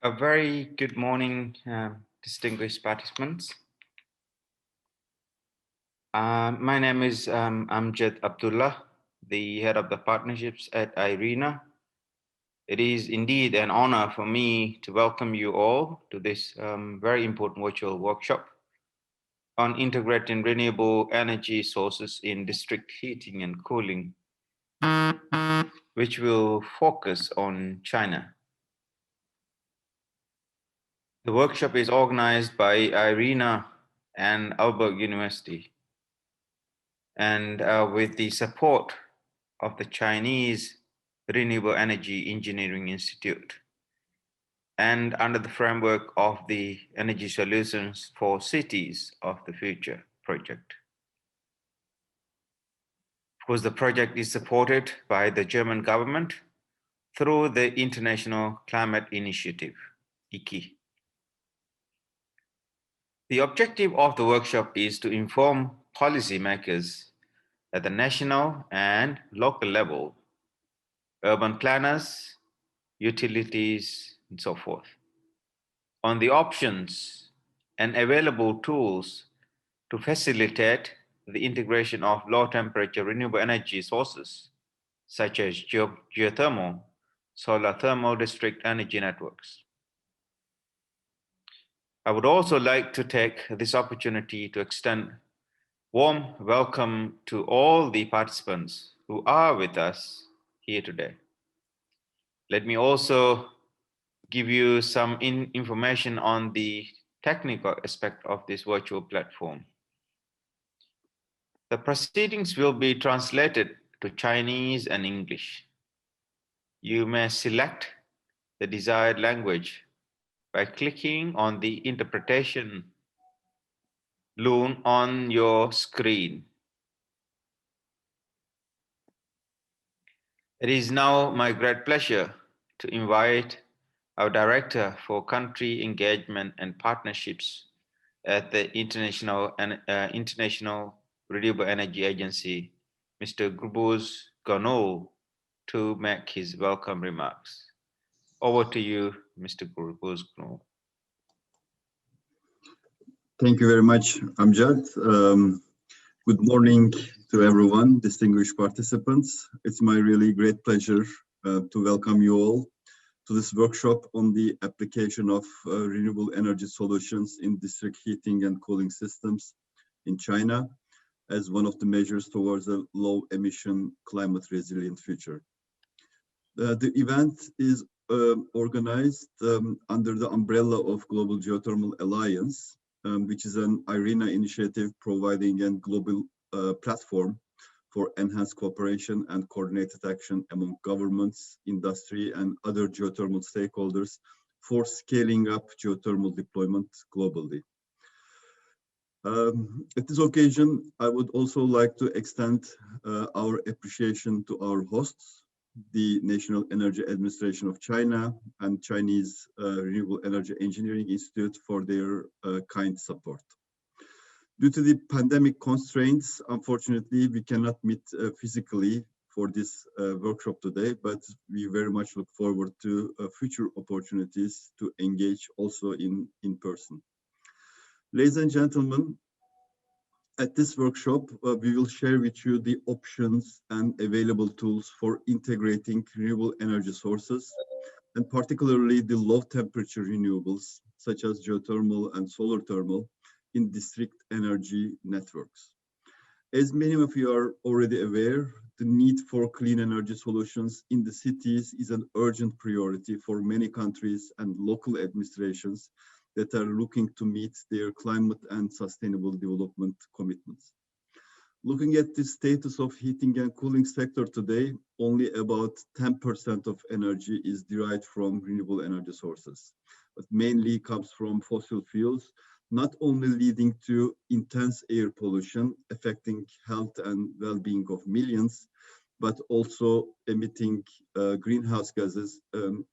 A very good morning, distinguished participants. My name is Amjad Abdullah, the head of the partnerships at IRENA. It is indeed an honor for me to welcome you all to this very important virtual workshop on integrating renewable energy sources in district heating and cooling, which will focus on China. The workshop is organized by IRENA and Aalborg University, and with the support of the Chinese Renewable Energy Engineering Institute, and under the framework of the Energy Solutions for Cities of the Future project. Of course, the project is supported by the German government through the International Climate Initiative, IKI. The objective of the workshop is to inform policymakers at the national and local level, urban planners, utilities, and so forth, on the options and available tools to facilitate the integration of low temperature renewable energy sources, such as geothermal, solar thermal district energy networks. I would also like to take this opportunity to extend warm welcome to all the participants who are with us here today. Let me also give you some information on the technical aspect of this virtual platform. The proceedings will be translated to Chinese and English. You may select the desired language by clicking on the interpretation loon on your screen. It is now my great pleasure to invite our Director for Country Engagement and Partnerships at the International Renewable Energy Agency, Mr. Gurbuz Gonol, to make his welcome remarks. Over to you, Mr. Gurbuz Gonol. Thank you very much, Amjad. Good morning to everyone, distinguished participants. It's my really great pleasure to welcome you all to this workshop on the application of renewable energy solutions in district heating and cooling systems in China as one of the measures towards a low emission, climate resilient future. The event is organized under the umbrella of Global Geothermal Alliance, which is an IRENA initiative providing a global platform for enhanced cooperation and coordinated action among governments, industry, and other geothermal stakeholders for scaling up geothermal deployment globally. At this occasion, I would also like to extend our appreciation to our hosts, the National Energy Administration of China and Chinese Renewable Energy Engineering Institute for their kind support. Due to the pandemic constraints, unfortunately, we cannot meet physically for this workshop today, but we very much look forward to future opportunities to engage also in person. Ladies and gentlemen, at this workshop, we will share with you the options and available tools for integrating renewable energy sources, and particularly the low temperature renewables, such as geothermal and solar thermal, in district energy networks. As many of you are already aware, the need for clean energy solutions in the cities is an urgent priority for many countries and local administrations that are looking to meet their climate and sustainable development commitments. Looking at the status of heating and cooling sector today, only about 10% of energy is derived from renewable energy sources, but mainly comes from fossil fuels, not only leading to intense air pollution, affecting health and well-being of millions, but also emitting greenhouse gases,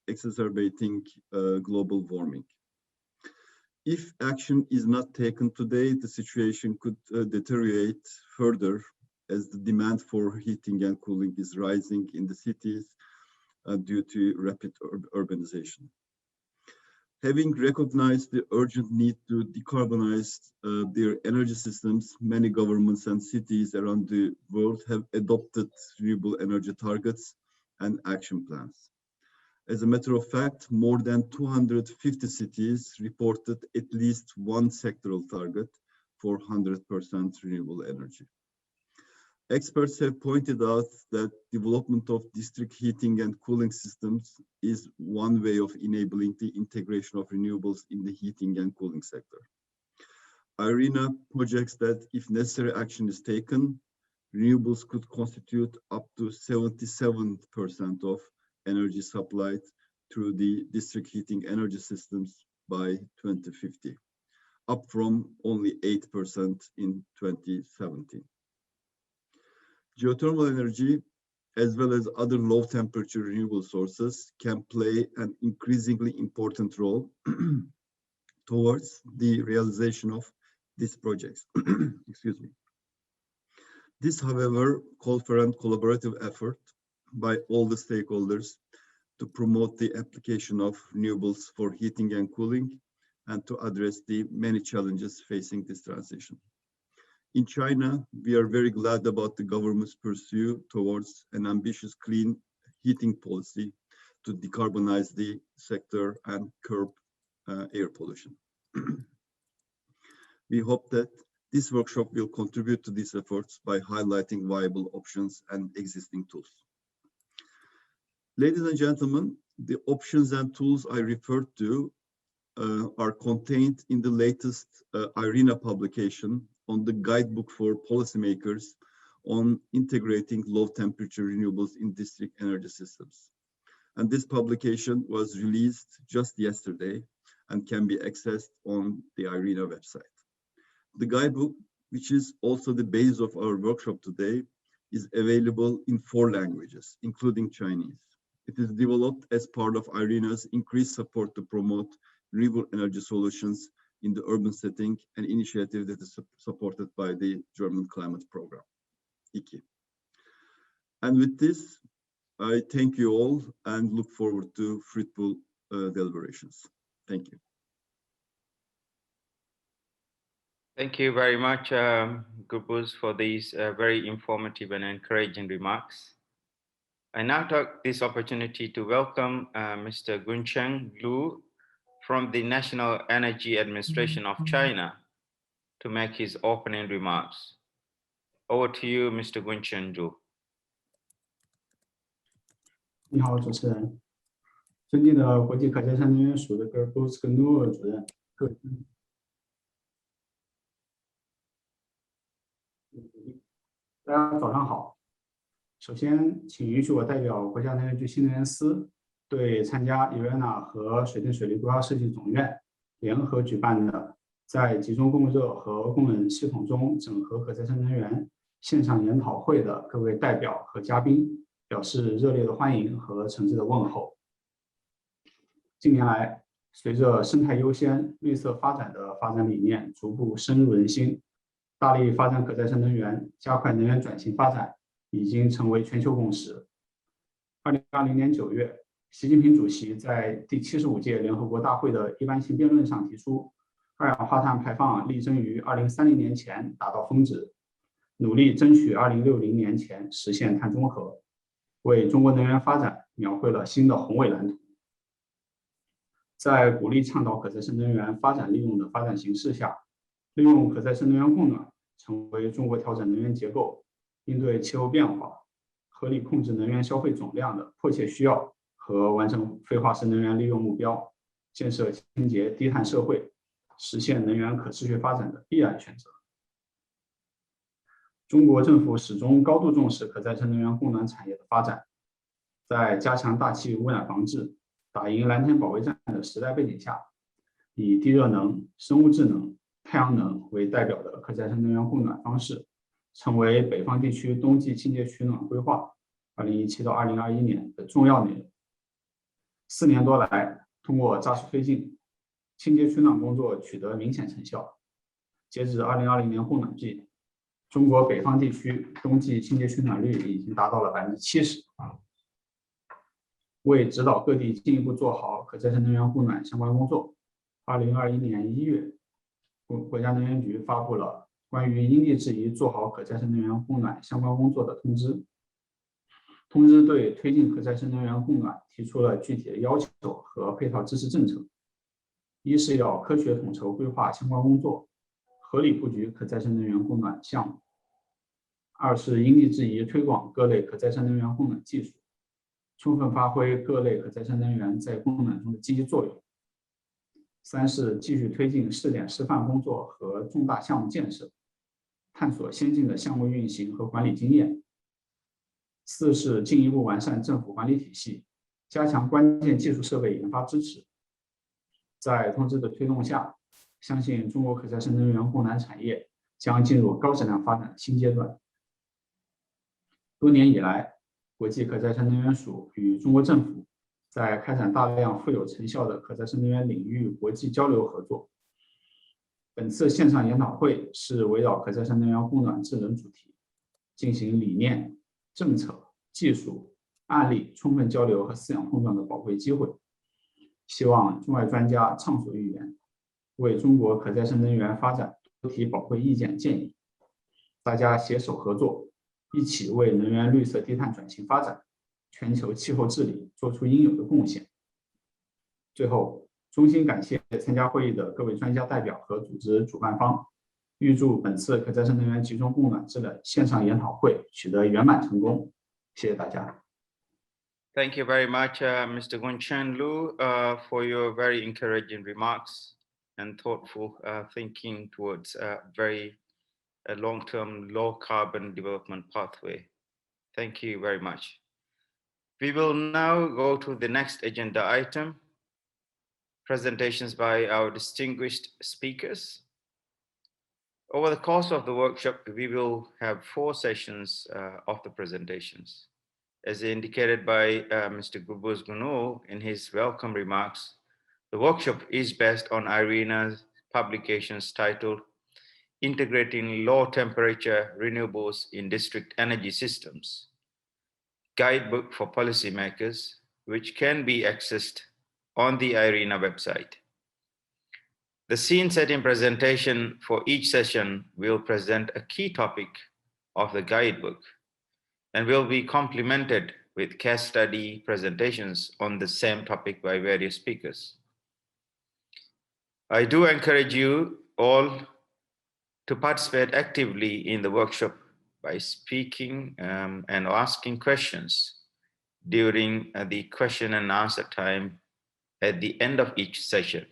exacerbating global warming. If action is not taken today, the situation could deteriorate further as the demand for heating and cooling is rising in the cities due to rapid urbanization. Having recognized the urgent need to decarbonize their energy systems, many governments and cities around the world have adopted renewable energy targets and action plans. As a matter of fact, more than 250 cities reported at least one sectoral target for 100% renewable energy. Experts have pointed out that development of district heating and cooling systems is one way of enabling the integration of renewables in the heating and cooling sector. IRENA projects that if necessary action is taken, renewables could constitute up to 77% of energy supplied through the district heating energy systems by 2050, up from only 8% in 2017. Geothermal energy, as well as other low-temperature renewable sources, can play an increasingly important role towards the realization of these projects. Excuse me. This, however, calls for a collaborative effort by all the stakeholders to promote the application of renewables for heating and cooling and to address the many challenges facing this transition. In China, we are very glad about the government's pursuit towards an ambitious clean heating policy to decarbonize the sector and curb air pollution. We hope that this workshop will contribute to these efforts by highlighting viable options and existing tools. Ladies and gentlemen, the options and tools I referred to are contained in the latest IRENA publication on the guidebook for policymakers on integrating low temperature renewables in district energy systems. And this publication was released just yesterday and can be accessed on the IRENA website. The guidebook, which is also the base of our workshop today, is available in 4 languages, including Chinese. It is developed as part of IRENA's increased support to promote renewable energy solutions in the urban setting, an initiative that is supported by the German Climate Program, IKI. And with this, I thank you all and look forward to fruitful deliberations. Thank you. Thank you very much, Gubuz, for these very informative and encouraging remarks. I now take this opportunity to welcome Mr. Gucheng Lu from the National Energy Administration of China to make his opening remarks. Over to you, Mr. Gucheng Lu. 你好，主持人，尊敬的国际可再生能源署的Gubuz Gnu主任，各位，大家早上好。首先，请允许我代表国家能源局新能源司，对参加 IRENA 和水电水利规划设计总院联合举办的在集中供热和供冷系统中整合可再生能源线上研讨会的各位代表和嘉宾表示热烈的欢迎和诚挚的问候。近年来，随着生态优先、绿色发展的发展理念逐步深入人心，大力发展可再生能源、加快能源转型发展已经成为全球共识。2020年9月，习近平主席在第75届联合国大会的一般性辩论上提出，二氧化碳排放力争于2030年前达到峰值，努力争取2060年前实现碳中和，为中国能源发展描绘了新的宏伟蓝图。在鼓励倡导可再生能源发展利用的发展形势下，利用可再生能源供暖成为中国调整能源结构、应对气候变化、合理控制能源消费总量的迫切需要和完成非化石能源利用目标、建设清洁低碳社会、实现能源可持续发展的必然选择。中国政府始终高度重视可再生能源供暖产业的发展，在加强大气污染防治、打赢蓝天保卫战的时代背景下，以地热能、生物质能、太阳能为代表的可再生能源供暖方式，成为北方地区冬季清洁取暖规划2017到2021年的重要内容。4年多来，通过扎实推进，清洁取暖工作取得明显成效。截止2020年供暖季，中国北方地区冬季清洁取暖率已经达到了70%。为指导各地进一步做好可再生能源供暖相关工作， 2021年1月，国家能源局发布了关于因地制宜做好可再生能源供暖相关工作的通知。通知对推进可再生能源供暖提出了具体的要求和配套支持政策。一是要科学统筹规划相关工作，合理布局可再生能源供暖项目；二是因地制宜推广各类可再生能源供暖技术，充分发挥各类可再生能源在供暖中的积极作用；三是继续推进试点示范工作和重大项目建设，探索先进的项目运行和管理经验；四是进一步完善政府管理体系，加强关键技术设备研发支持。在通知的推动下，相信中国可再生能源供暖产业将进入高质量发展的新阶段。多年以来，国际可再生能源署与中国政府在开展大量富有成效的可再生能源领域国际交流合作。本次线上研讨会是围绕可再生能源供暖智能主题，进行理念、政策、技术、案例充分交流和思想碰撞的宝贵机会。希望中外专家畅所欲言，为中国可再生能源发展多提宝贵意见建议。大家携手合作，一起为能源绿色低碳转型发展、全球气候治理做出应有的贡献。最后，衷心感谢参加会议的各位专家代表和组织主办方，预祝本次可再生能源集中供暖制的线上研讨会取得圆满成功。谢谢大家。Thank you very much, Mr. Gunshan Lu, for your very encouraging remarks and thoughtful thinking towards a very long-term, low-carbon development pathway. Thank you very much. We will now go to the next agenda item, presentations by our distinguished speakers. Over the course of the workshop, we will have 4 sessions of the presentations. As indicated by Mr. Gubuz Gunul in his welcome remarks, the workshop is based on IRENA's publications titled Integrating Low Temperature Renewables in District Energy Systems, Guidebook for Policymakers, which can be accessed on the IRENA website. The scene-setting presentation for each session will present a key topic of the guidebook and will be complemented with case study presentations on the same topic by various speakers. I do encourage you all to participate actively in the workshop by speaking and asking questions during the question and answer time at the end of each session.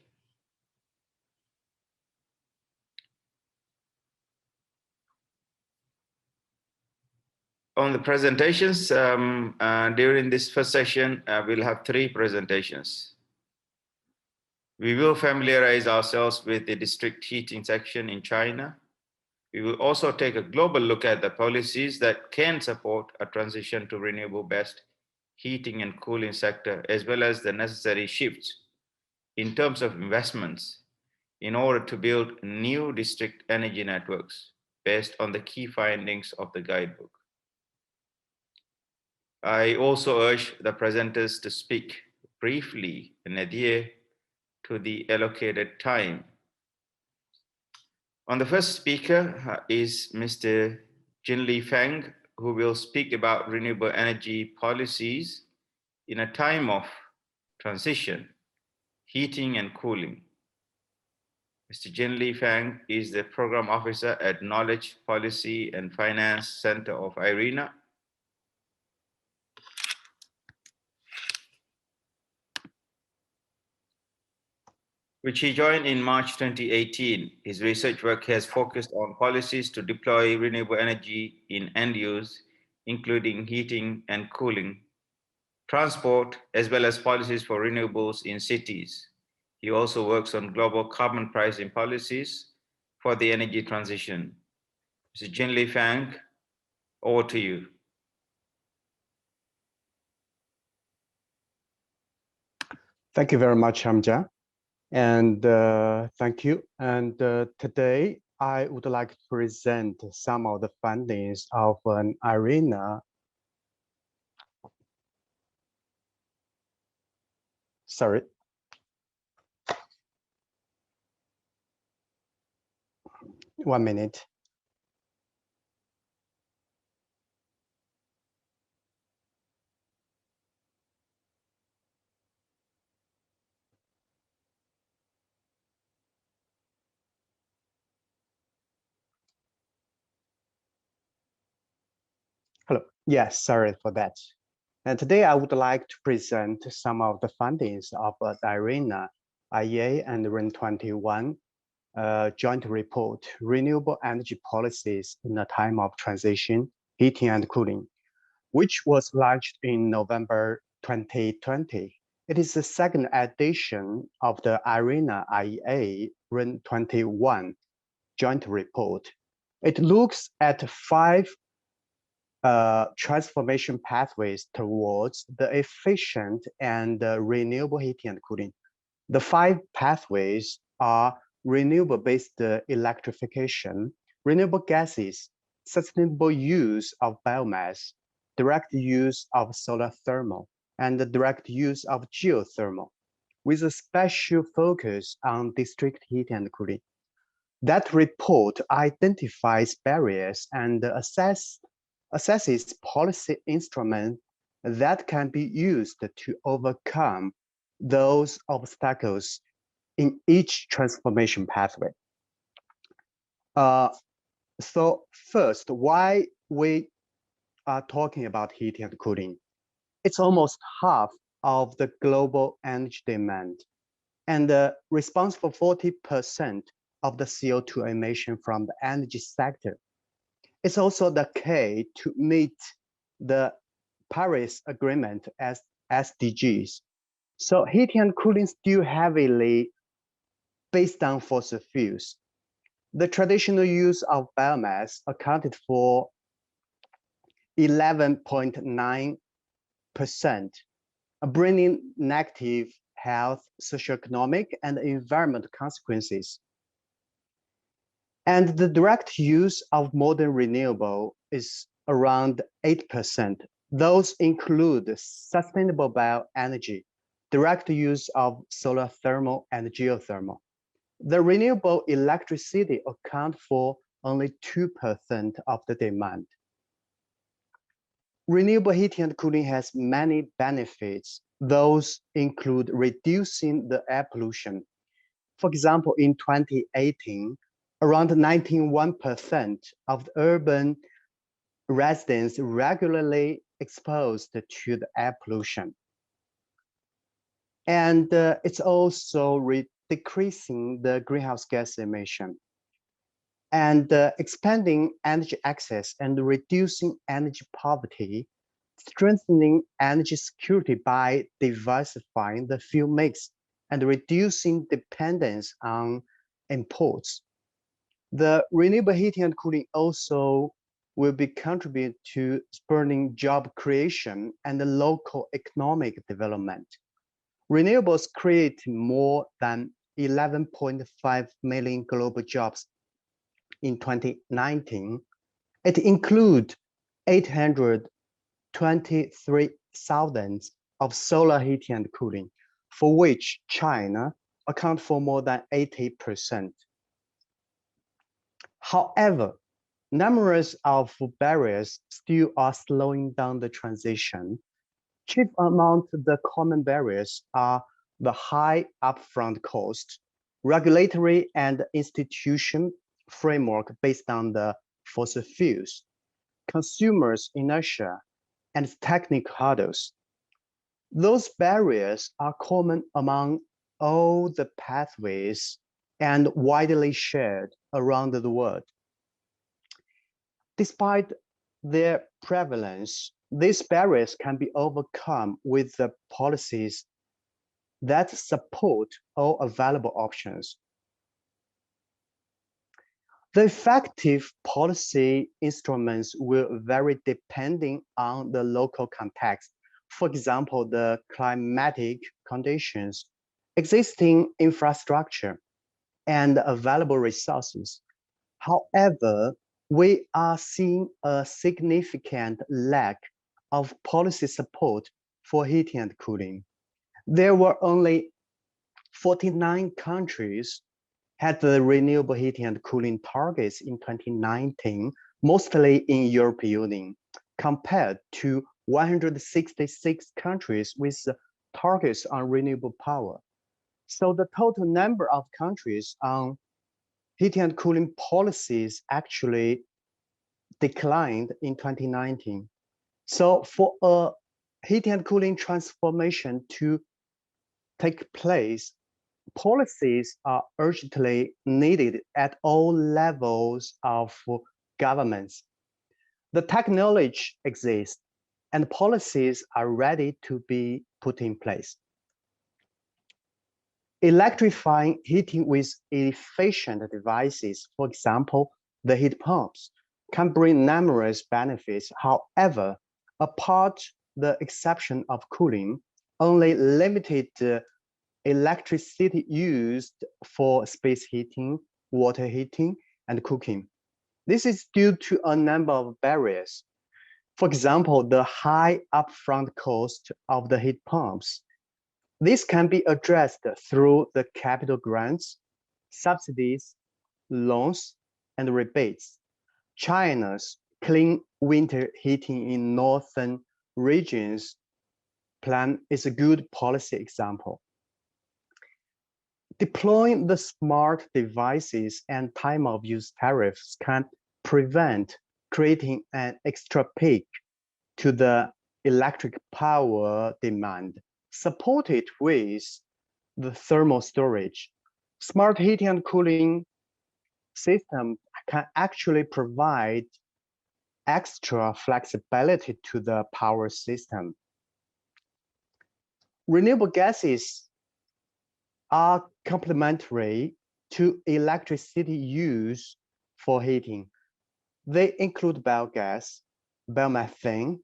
On the presentations, during this first session, we'll have 3 presentations. We will familiarize ourselves with the district heating section in China. We will also take a global look at the policies that can support a transition to renewable-based heating and cooling sector, as well as the necessary shifts in terms of investments in order to build new district energy networks based on the key findings of the guidebook. I also urge the presenters to speak briefly and adhere to the allocated time. On the first speaker is Mr. Jinli Feng, who will speak about renewable energy policies in a time of transition, heating and cooling. Mr. Jinli Feng is the Program Officer at Knowledge, Policy and Finance Center of IRENA. Which he joined in March 2018. His research work has focused on policies to deploy renewable energy in end use, including heating and cooling, transport, as well as policies for renewables in cities. He also works on global carbon pricing policies for the energy transition. Mr. Jinli Fang, over to you. Thank you very much, Hamza. And thank you. And today, I would like to present some of the findings of an IRENA. Sorry. 1 minute. Hello. Yes, sorry for that. And today I would like to present some of the findings of the IRENA, IEA, and REN21 joint report, Renewable Energy Policies in a Time of Transition, Heating and Cooling, which was launched in November 2020. It is the second edition of the IRENA, IEA, REN21 joint report. It looks at 5 transformation pathways towards the efficient and renewable heating and cooling. The 5 pathways are renewable-based electrification, renewable gases, sustainable use of biomass, direct use of solar thermal, and the direct use of geothermal, with a special focus on district heating and cooling. That report identifies barriers and assesses policy instruments that can be used to overcome those obstacles in each transformation pathway. So first, why we are talking about heating and cooling? It's almost half of the global energy demand and responsible for 40% of the CO2 emission from the energy sector. It's also the key to meet the Paris Agreement as SDGs. So heating and cooling still heavily based on fossil fuels. The traditional use of biomass accounted for 11.9%, bringing negative health, socioeconomic, and environmental consequences. And the direct use of modern renewable is around 8%. Those include sustainable bioenergy, direct use of solar thermal and geothermal. The renewable electricity account for only 2% of the demand. Renewable heating and cooling has many benefits. Those include reducing the air pollution. For example, in 2018, around 91% of the urban residents regularly exposed to the air pollution. And it's also decreasing the greenhouse gas emission and expanding energy access and reducing energy poverty, strengthening energy security by diversifying the fuel mix and reducing dependence on imports. The renewable heating and cooling also will be contribute to spurring job creation and the local economic development. Renewables create more than 11.5 million global jobs in 2019. It includes 823,000 of solar heating and cooling, for which China accounts for more than 80%. However, numerous of barriers still are slowing down the transition. Chief among the common barriers are the high upfront cost, regulatory and institution framework based on the fossil fuels, consumers' inertia, and technical hurdles. Those barriers are common among all the pathways and widely shared around the world. Despite their prevalence, these barriers can be overcome with the policies that support all available options. The effective policy instruments will vary depending on the local context. For example, the climatic conditions, existing infrastructure, and available resources. However, we are seeing a significant lack of policy support for heating and cooling. There were only 49 countries had the renewable heating and cooling targets in 2019, mostly in European Union, compared to 166 countries with targets on renewable power. So the total number of countries on heating and cooling policies actually declined in 2019. So for a heating and cooling transformation to take place, policies are urgently needed at all levels of governments. The technology exists and policies are ready to be put in place. Electrifying heating with efficient devices, for example, the heat pumps, can bring numerous benefits. However, apart the exception of cooling, only limited electricity used for space heating, water heating, and cooking. This is due to a number of barriers. For example, the high upfront cost of the heat pumps. This can be addressed through the capital grants, subsidies, loans, and rebates. China's clean winter heating in northern regions plan is a good policy example. Deploying the smart devices and time of use tariffs can prevent creating an extra peak to the electric power demand, supported with the thermal storage. Smart heating and cooling system can actually provide extra flexibility to the power system. Renewable gases are complementary to electricity use for heating. They include biogas, biomethane,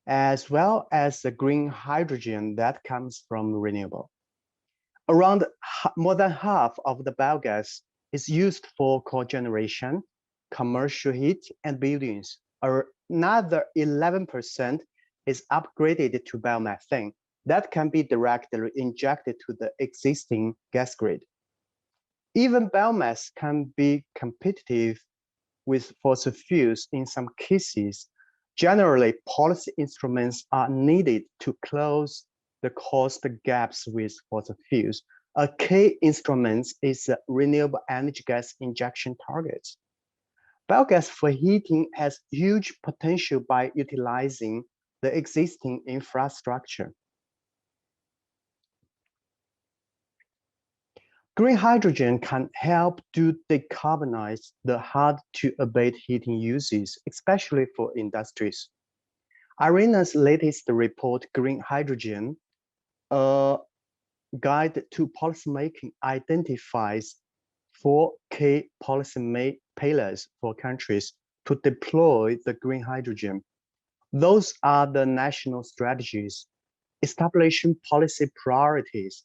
as well as the green hydrogen that comes from renewable. Around more than half of the biogas is used for cogeneration, commercial heat, and buildings. Another 11% is upgraded to biomethane that can be directly injected to the existing gas grid. Even biomass can be competitive with fossil fuels in some cases. Generally, policy instruments are needed to close the cost gaps with fossil fuels. A key instrument is renewable energy gas injection targets. Biogas for heating has huge potential by utilizing the existing infrastructure. Green hydrogen can help to decarbonize the hard-to-abate heating uses, especially for industries. IRENA's latest report, Green Hydrogen, a guide to policymaking, identifies 4 key policy pillars for countries to deploy the green hydrogen. Those are the national strategies, establishing policy priorities,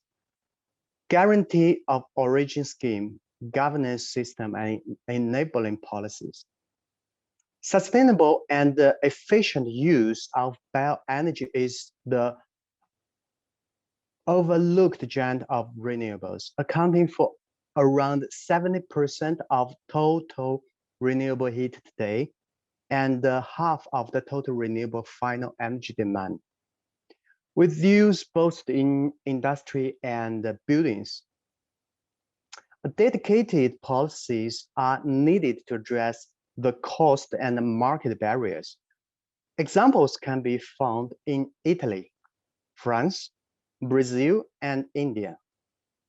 guarantee of origin scheme, governance system, and enabling policies. Sustainable and efficient use of bioenergy is the overlooked giant of renewables, accounting for around 70% of total renewable heat today and half of the total renewable final energy demand. With use both in industry and buildings, dedicated policies are needed to address the cost and market barriers. Examples can be found in Italy, France, Brazil, and India.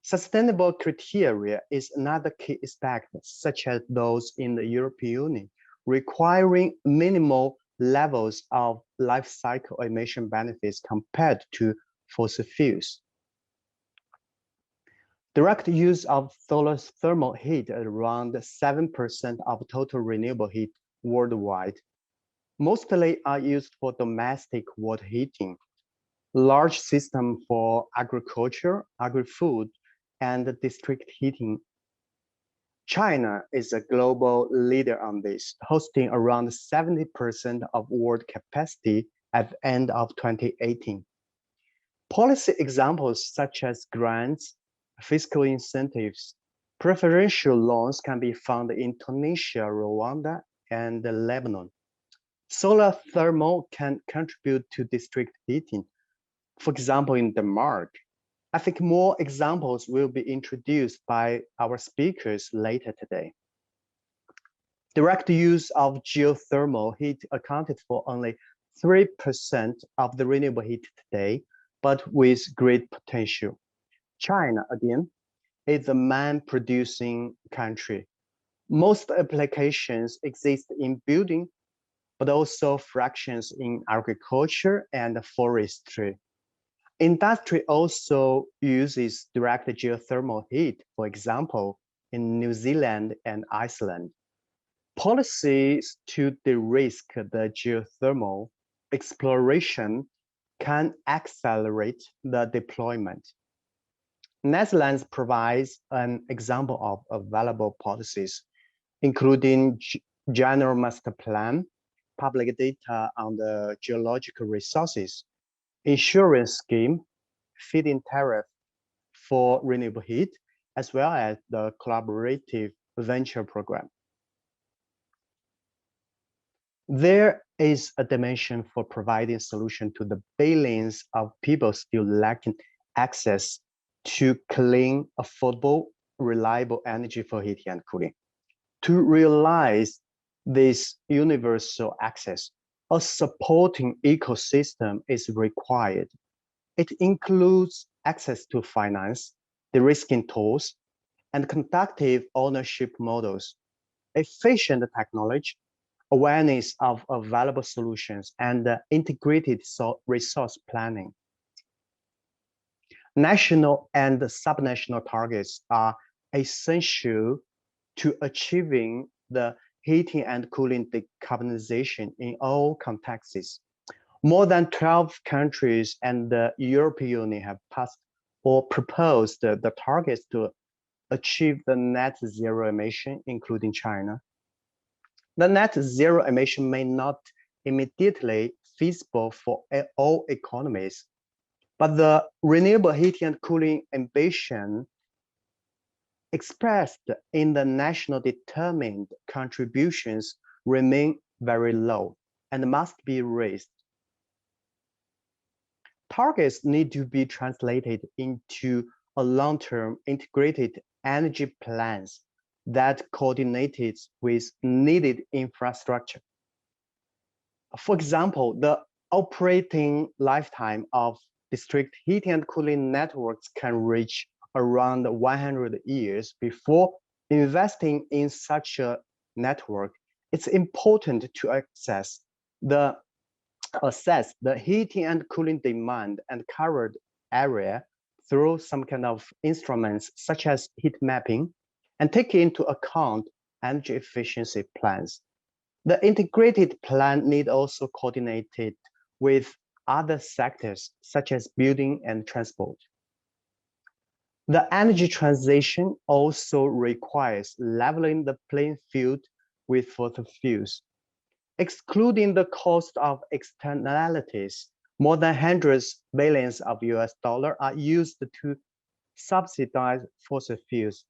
Sustainable criteria is another key aspect, such as those in the European Union, requiring minimal levels of life cycle emission benefits compared to fossil fuels. Direct use of solar thermal heat at around 7% of total renewable heat worldwide. Mostly are used for domestic water heating, large system for agriculture, agri-food, and district heating. China is a global leader on this, hosting around 70% of world capacity at the end of 2018. Policy examples such as grants, fiscal incentives, Preferential loans can be found in Tunisia, Rwanda, and Lebanon. Solar thermal can contribute to district heating, for example, in Denmark. I think more examples will be introduced by our speakers later today. Direct use of geothermal heat accounted for only 3% of the renewable heat today, but with great potential. China, again, is the main producing country. Most applications exist in building, but also fractions in agriculture and forestry. Industry also uses direct geothermal heat, for example, in New Zealand and Iceland. Policies to de-risk the geothermal exploration can accelerate the deployment. Netherlands provides an example of available policies, including General Master Plan, public data on the geological resources, insurance scheme, feed-in tariff for renewable heat, as well as the collaborative venture program. There is a dimension for providing solution to the billions of people still lacking access to clean, affordable, reliable energy for heating and cooling. To realize this universal access, a supporting ecosystem is required. It includes access to finance, de-risking tools, and conductive ownership models, efficient technology, awareness of available solutions, and integrated resource planning. National and subnational targets are essential to achieving the heating and cooling decarbonization in all contexts. More than 12 countries and the European Union have passed or proposed the targets to achieve the net zero emission, including China. The net zero emission may not immediately feasible for all economies, but the renewable heating and cooling ambition expressed in the national determined contributions remain very low and must be raised. Targets need to be translated into a long-term integrated energy plans that coordinated with needed infrastructure. For example, the operating lifetime of district heating and cooling networks can reach around 100 years. Before investing in such a network, it's important to assess the heating and cooling demand and covered area through some kind of instruments such as heat mapping and take into account energy efficiency plans. The integrated plan need also coordinated with other sectors such as building and transport. The energy transition also requires leveling the playing field with fossil fuels. Excluding the cost of externalities, more than hundreds billions of US dollars are used to subsidize fossil fuels.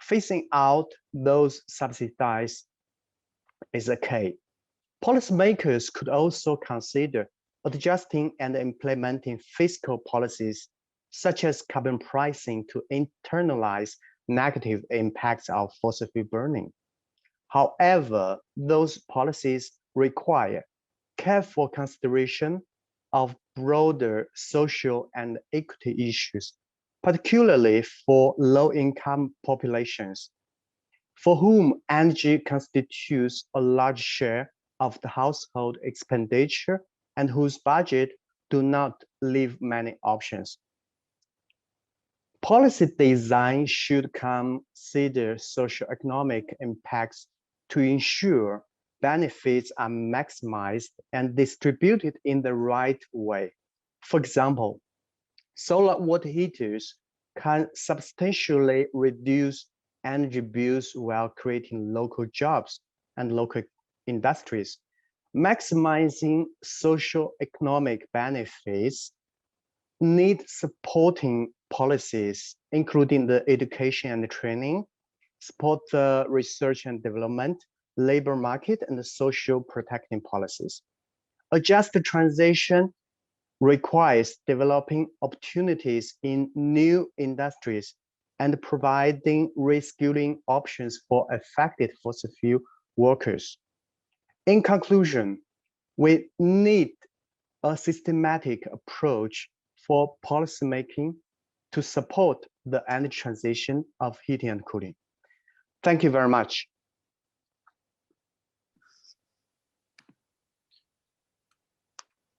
Phasing out those subsidies is a key. Policymakers could also consider adjusting and implementing fiscal policies such as carbon pricing to internalize negative impacts of fossil fuel burning. However, those policies require careful consideration of broader social and equity issues, particularly for low-income populations, for whom energy constitutes a large share of the household expenditure and whose budget do not leave many options. Policy design should consider socioeconomic impacts to ensure benefits are maximized and distributed in the right way. For example, solar water heaters can substantially reduce energy bills while creating local jobs and local industries. Maximizing socioeconomic benefits need supporting policies, including the education and training, support the research and development, labor market, and the social protecting policies. A just transition requires developing opportunities in new industries and providing reskilling options for affected fossil fuel workers. In conclusion, we need a systematic approach for policymaking to support the energy transition of heating and cooling. Thank you very much.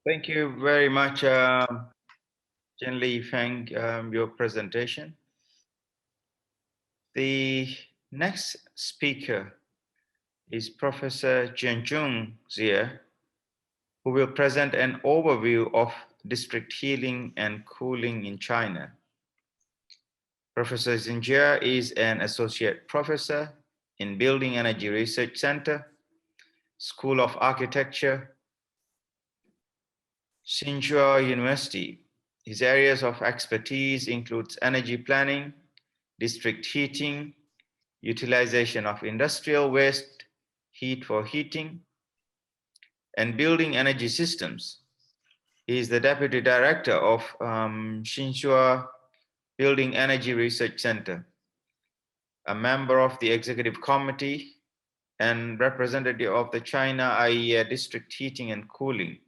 Thank you very much, Jen Li Feng, your presentation. The next speaker is Professor Jianjun Xie, who will present an overview of district heating and cooling in China. Professor Xie is an associate professor in Building Energy Research Center, School of Architecture, Tsinghua University. His areas of expertise includes energy planning, district heating, utilization of industrial waste, heat for heating, and building energy systems. He is the Deputy Director of Tsinghua Building Energy Research Center, a member of the Executive Committee and representative of the China IEA District Heating and Cooling,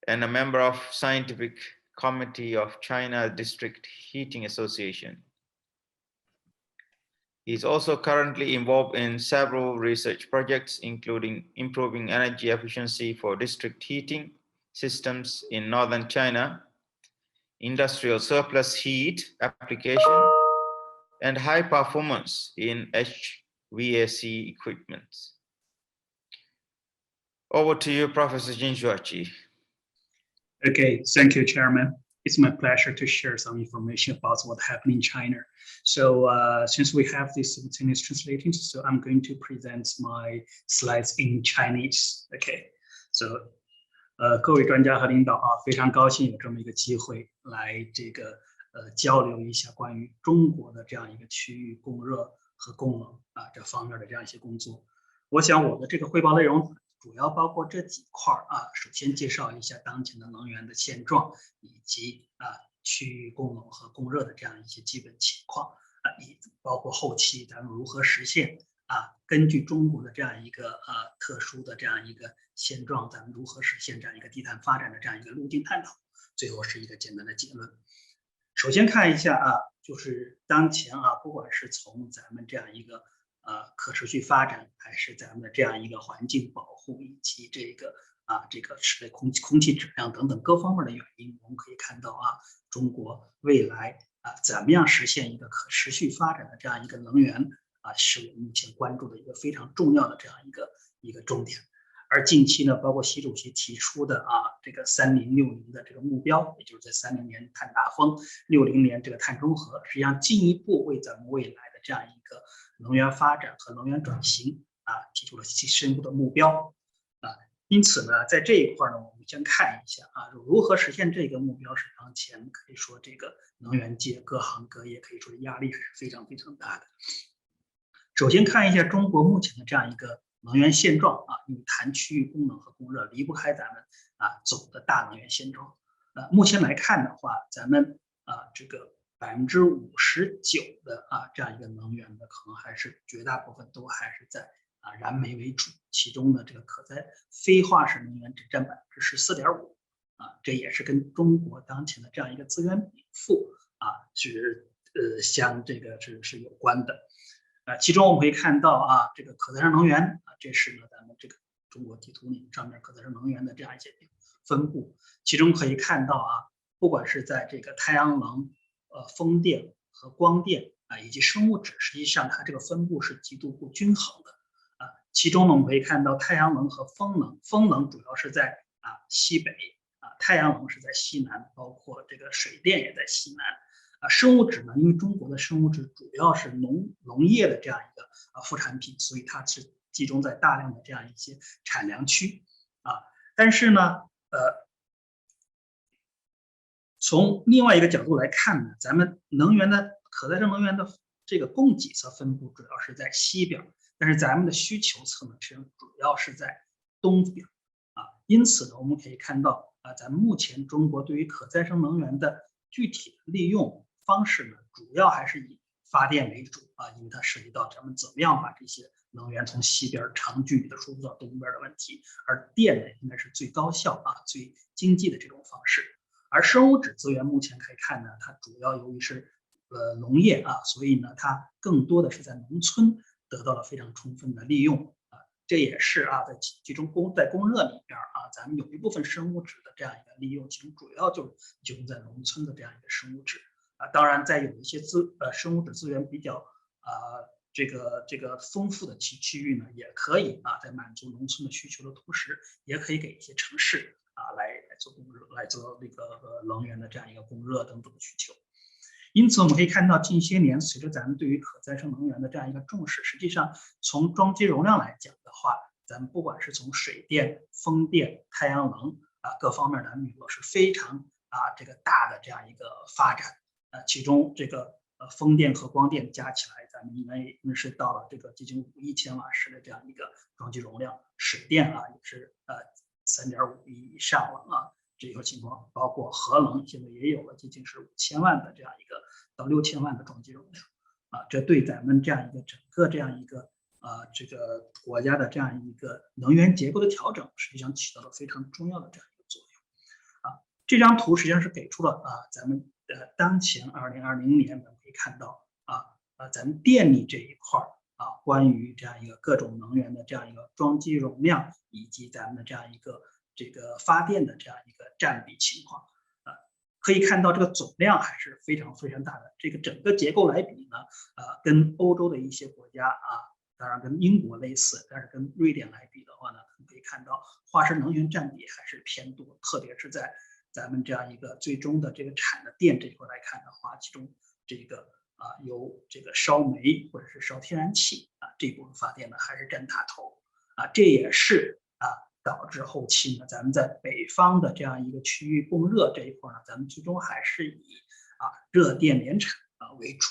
and a member of Scientific Committee of China District Heating Association. He is also currently involved in several research projects, including improving energy efficiency for district heating systems in northern China, industrial surplus heat application, and high performance in HVAC equipment. Over to you, Professor Jin Shuachi. Okay, thank you, Chairman. It's my pleasure to share some information about what happened in China. So since we have this simultaneous translating, so I'm going to present my slides in Chinese. Okay, so 各位专家和领导啊，非常高兴有这么一个机会来这个交流一下关于中国的这样一个区域供热和供冷啊这方面的这样一些工作。我想我的这个汇报内容主要包括这几块啊，首先介绍一下当前的能源的现状，以及区域供冷和供热的这样一些基本情况啊，也包括后期咱们如何实现根据中国的这样一个特殊的这样一个现状，咱们如何实现这样一个低碳发展的这样一个路径探讨，最后是一个简单的结论。首先看一下就是当前不管是从咱们这样一个可持续发展，还是咱们的这样一个环境保护，以及这个室内空气质量等等各方面的原因，我们可以看到中国未来怎么样实现一个可持续发展的这样一个能源是我们目前关注的一个非常重要的这样一个重点。而近期呢，包括习主席提出的这个3060的这个目标，也就是在30年碳达峰，60年这个碳中和，实际上进一步为咱们未来的这样一个能源发展和能源转型提出了深入的目标因此呢，在这一块呢，我们先看一下如何实现这个目标，是当前可以说这个能源界各行各业可以说压力还是非常非常大的。首先看一下中国目前的这样一个能源现状因为谈区域供冷和供热离不开咱们总的大能源现状。目前来看的话，咱们这个59%的这样一个能源的可能还是绝大部分都还是在燃煤为主，其中的这个可再非化石能源只占14.5%这也是跟中国当前的这样一个资源禀赋是是有关的。其中我们可以看到这个可再生能源这是呢咱们这个中国地图上面可再生能源的这样一些分布，其中可以看到不管是在这个太阳能、风电和光电以及生物质，实际上它这个分布是极度不均衡的其中呢我们可以看到太阳能和风能，风能主要是在西北太阳能是在西南，包括这个水电也在西南。生物质呢，因为中国的生物质主要是农业的这样一个副产品，所以它是集中在大量的这样一些产粮区但是呢从另外一个角度来看呢，咱们能源的可再生能源的这个供给侧分布主要是在西边，但是咱们的需求侧呢，实际上主要是在东边因此呢，我们可以看到咱们目前中国对于可再生能源的具体的利用方式呢，主要还是以发电为主因为它涉及到咱们怎么样把这些能源从西边长距离的输入到东边的问题，而电呢应该是最高效最经济的这种方式。而生物质资源目前可以看呢，它主要由于是农业所以呢它更多的是在农村得到了非常充分的利用这也是在其中在供热里边咱们有一部分生物质的这样一个利用，其中主要就是集中在农村的这样一个生物质当然在有一些生物质资源比较这个丰富的区域呢，也可以在满足农村的需求的同时，也可以给一些城市来做供热，来做那个能源的这样一个供热等等的需求。因此，我们可以看到近些年，随着咱们对于可再生能源的这样一个重视，实际上从装机容量来讲的话，咱们不管是从水电、风电、太阳能各方面，咱们有是非常这个大的这样一个发展其中这个风电和光电加起来，咱们应该是到了这个接近5亿千瓦时的这样一个装机容量，水电也是3.5亿以上了这个情况，包括核能现在也有了接近是5000万的这样一个到6000万的装机容量这对咱们这样一个整个这样一个这个国家的这样一个能源结构的调整，实际上起到了非常重要的这样一个作用这张图实际上是给出了咱们当前2020年，咱们可以看到咱们电力这一块关于这样一个各种能源的这样一个装机容量，以及咱们的这样一个这个发电的这样一个占比情况可以看到这个总量还是非常非常大的。这个整个结构来比呢跟欧洲的一些国家当然跟英国类似，但是跟瑞典来比的话呢，可以看到化石能源占比还是偏多，特别是在咱们这样一个最终的这个产的电这一块来看的话，其中这个由这个烧煤或者是烧天然气这部分发电呢还是占大头这也是导致后期呢咱们在北方的这样一个区域供热这一块呢，咱们最终还是以热电联产为主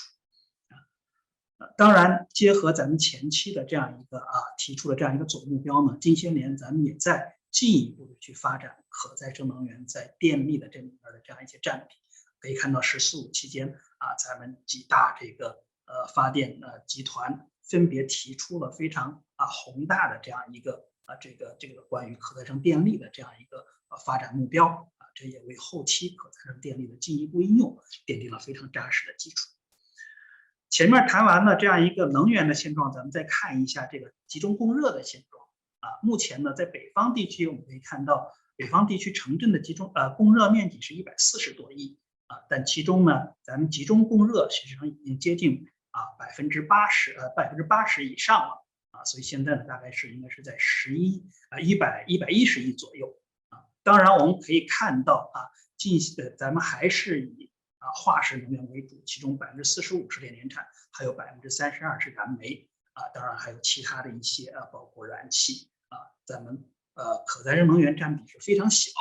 当然，结合咱们前期的这样一个提出的这样一个总目标呢，近些年咱们也在进一步的去发展可再生能源在电力的这里边的这样一些占比。可以看到“十四五”期间咱们几大这个发电集团分别提出了非常宏大的这样一个这个关于可再生电力的这样一个发展目标这也为后期可再生电力的进一步应用奠定了非常扎实的基础。前面谈完了这样一个能源的现状，咱们再看一下这个集中供热的现状目前呢，在北方地区我们可以看到，北方地区城镇的集中供热面积是140多亿但其中呢，咱们集中供热实际上已经接近80%以上了所以现在呢，大概是应该是在110亿左右当然，我们可以看到咱们还是以化石能源为主，其中45%是电联产，还有32%是燃煤当然还有其他的一些包括燃气咱们可再生能源占比是非常小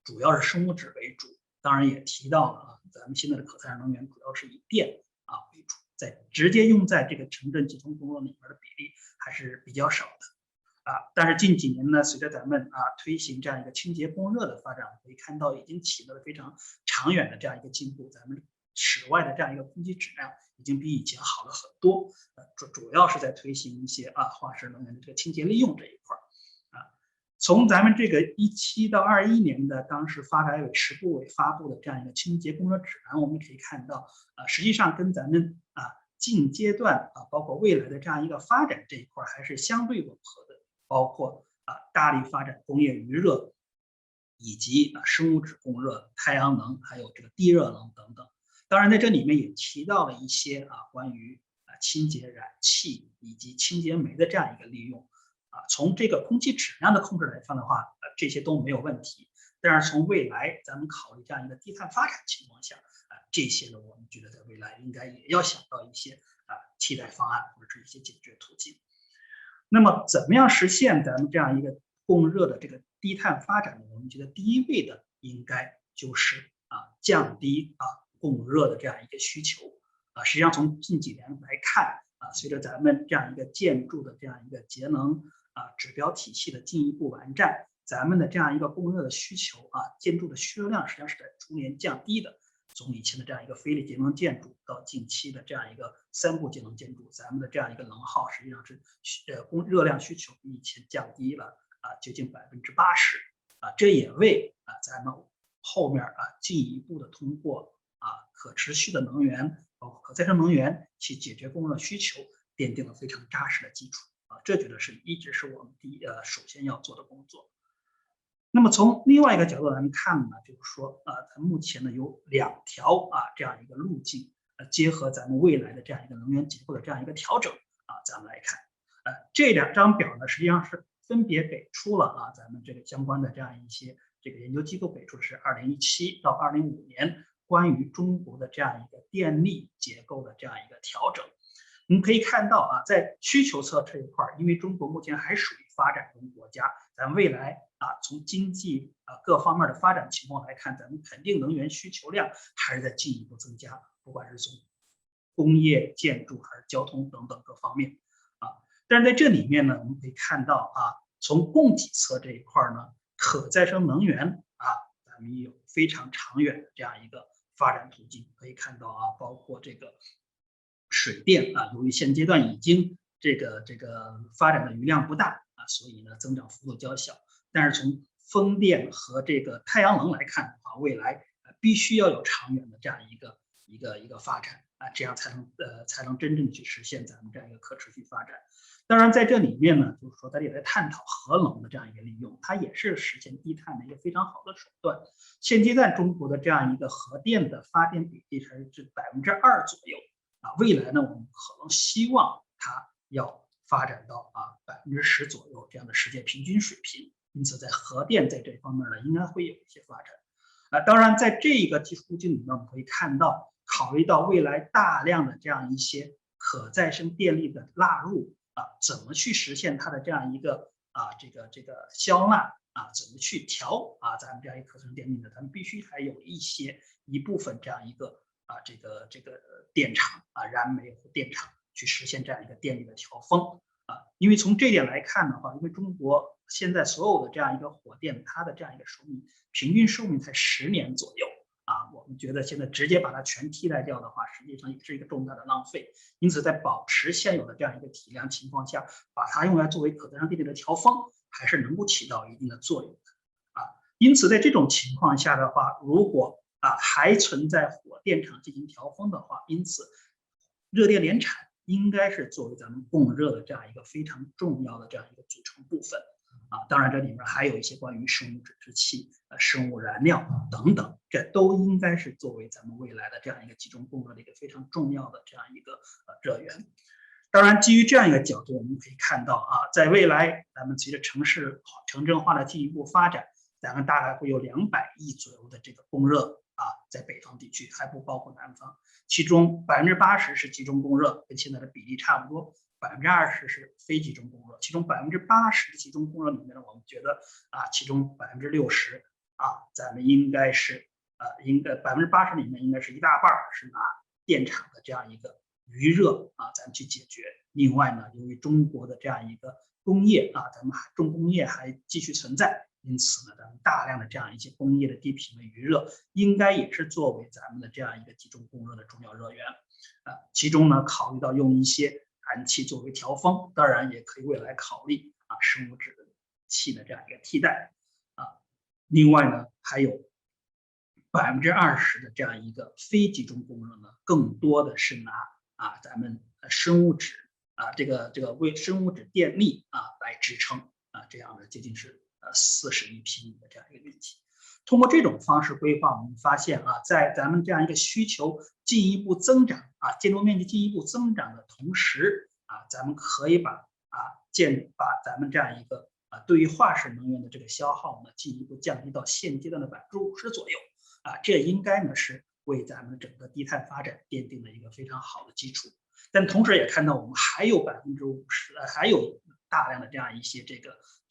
主要是生物质为主。当然也提到了咱们现在的可再生能源主要是以电为主，在直接用在这个城镇集中供热里面的比例还是比较少的但是近几年呢，随着咱们推行这样一个清洁供热的发展，可以看到已经起到了非常长远的这样一个进步。咱们室外的这样一个空气质量已经比以前好了很多，主要是在推行一些化石能源的这个清洁利用这一块从咱们这个17到21年的当时发改委10部委发布的这样一个清洁供热指南，我们可以看到实际上跟咱们近阶段包括未来的这样一个发展这一块还是相对吻合的。包括大力发展工业余热，以及生物质供热、太阳能，还有这个地热能等等。当然，在这里面也提到了一些关于清洁燃气以及清洁煤的这样一个利用从这个空气质量的控制来看的话，这些都没有问题。但是从未来咱们考虑这样一个低碳发展情况下这些呢，我们觉得在未来应该也要想到一些替代方案或者是一些解决途径。那么怎么样实现咱们这样一个供热的这个低碳发展呢？我们觉得第一位的应该就是降低供热的这样一个需求实际上从近几年来看随着咱们这样一个建筑的这样一个节能指标体系的进一步完善，咱们的这样一个供热的需求建筑的需求量实际上是在逐年降低的。从以前的这样一个非力节能建筑到近期的这样一个3步节能建筑，咱们的这样一个能耗实际上是热量需求比以前降低了接近80%这也为咱们后面进一步的通过可持续的能源，包括可再生能源去解决供热需求，奠定了非常扎实的基础这觉得一直是我们首先要做的工作。那么从另外一个角度来看呢，就是说咱目前呢有2条这样一个路径，结合咱们未来的这样一个能源结构的这样一个调整咱们来看，这2张表呢实际上是分别给出了咱们这个相关的这样一些这个研究机构给出的是2017到2025年关于中国的这样一个电力结构的这样一个调整。我们可以看到在需求侧这一块，因为中国目前还属于发展中国家，咱们未来从经济各方面的发展情况来看，咱们肯定能源需求量还是在进一步增加，不管是从工业、建筑还是交通等等各方面但是在这里面呢，我们可以看到从供给侧这一块呢，可再生能源咱们也有非常长远的这样一个发展途径。可以看到包括这个水电由于现阶段已经这个发展的余量不大所以呢增长幅度较小。但是从风电和这个太阳能来看的话，未来必须要有长远的这样一个发展这样才能真正去实现咱们这样一个可持续发展。当然在这里面呢，就是说大家也在探讨核能的这样一个利用，它也是实现低碳的一个非常好的手段。现阶段中国的这样一个核电的发电比例是2%左右未来呢我们可能希望它要发展到10%左右这样的世界平均水平。因此在核电在这方面呢应该会有一些发展当然在这个技术路径里面，我们可以看到考虑到未来大量的这样一些可再生电力的纳入怎么去实现它的这样一个这个消纳怎么去调咱们这样一个可再生电力呢？咱们必须还有一部分这样一个这个电厂燃煤和电厂去实现这样一个电力的调峰因为从这点来看的话，因为中国现在所有的这样一个火电，它的这样一个平均寿命才10年左右我们觉得现在直接把它全替代掉的话，实际上也是一个重大的浪费。因此在保持现有的这样一个体量情况下，把它用来作为可再生电力的调峰，还是能够起到一定的作用的因此在这种情况下的话，如果还存在火电厂进行调峰的话，因此热电联产应该是作为咱们供热的这样一个非常重要的这样一个组成部分当然这里面还有一些关于生物质制气、生物燃料等等，这都应该是作为咱们未来的这样一个集中供热的一个非常重要的这样一个热源。当然基于这样一个角度，我们可以看到在未来咱们随着城镇化的进一步发展，咱们大概会有200亿左右的这个供热在北方地区，还不包括南方，其中80%是集中供热，跟现在的比例差不多，20%是非集中供热，其中80%的集中供热里面呢，我们觉得其中60%咱们应该是应该80%里面应该是一大半是拿电厂的这样一个余热咱们去解决。另外呢，由于中国的这样一个工业咱们重工业还继续存在，因此呢，咱们大量的这样一些工业的低频的余热，应该也是作为咱们的这样一个集中供热的重要热源其中呢，考虑到用一些燃气作为调峰，当然也可以未来考虑生物质气的这样一个替代另外呢，还有20%的这样一个非集中供热呢，更多的是拿咱们生物质这个为生物质电力来支撑这样的接近是40亿平米的这样一个面积。通过这种方式规划，我们发现在咱们这样一个需求进一步增长建筑面积进一步增长的同时咱们可以把咱们这样一个对于化石能源的这个消耗呢，进一步降低到现阶段的50%左右这应该呢是为咱们整个低碳发展奠定了一个非常好的基础。但同时也看到我们还有50%还有大量的这样一些这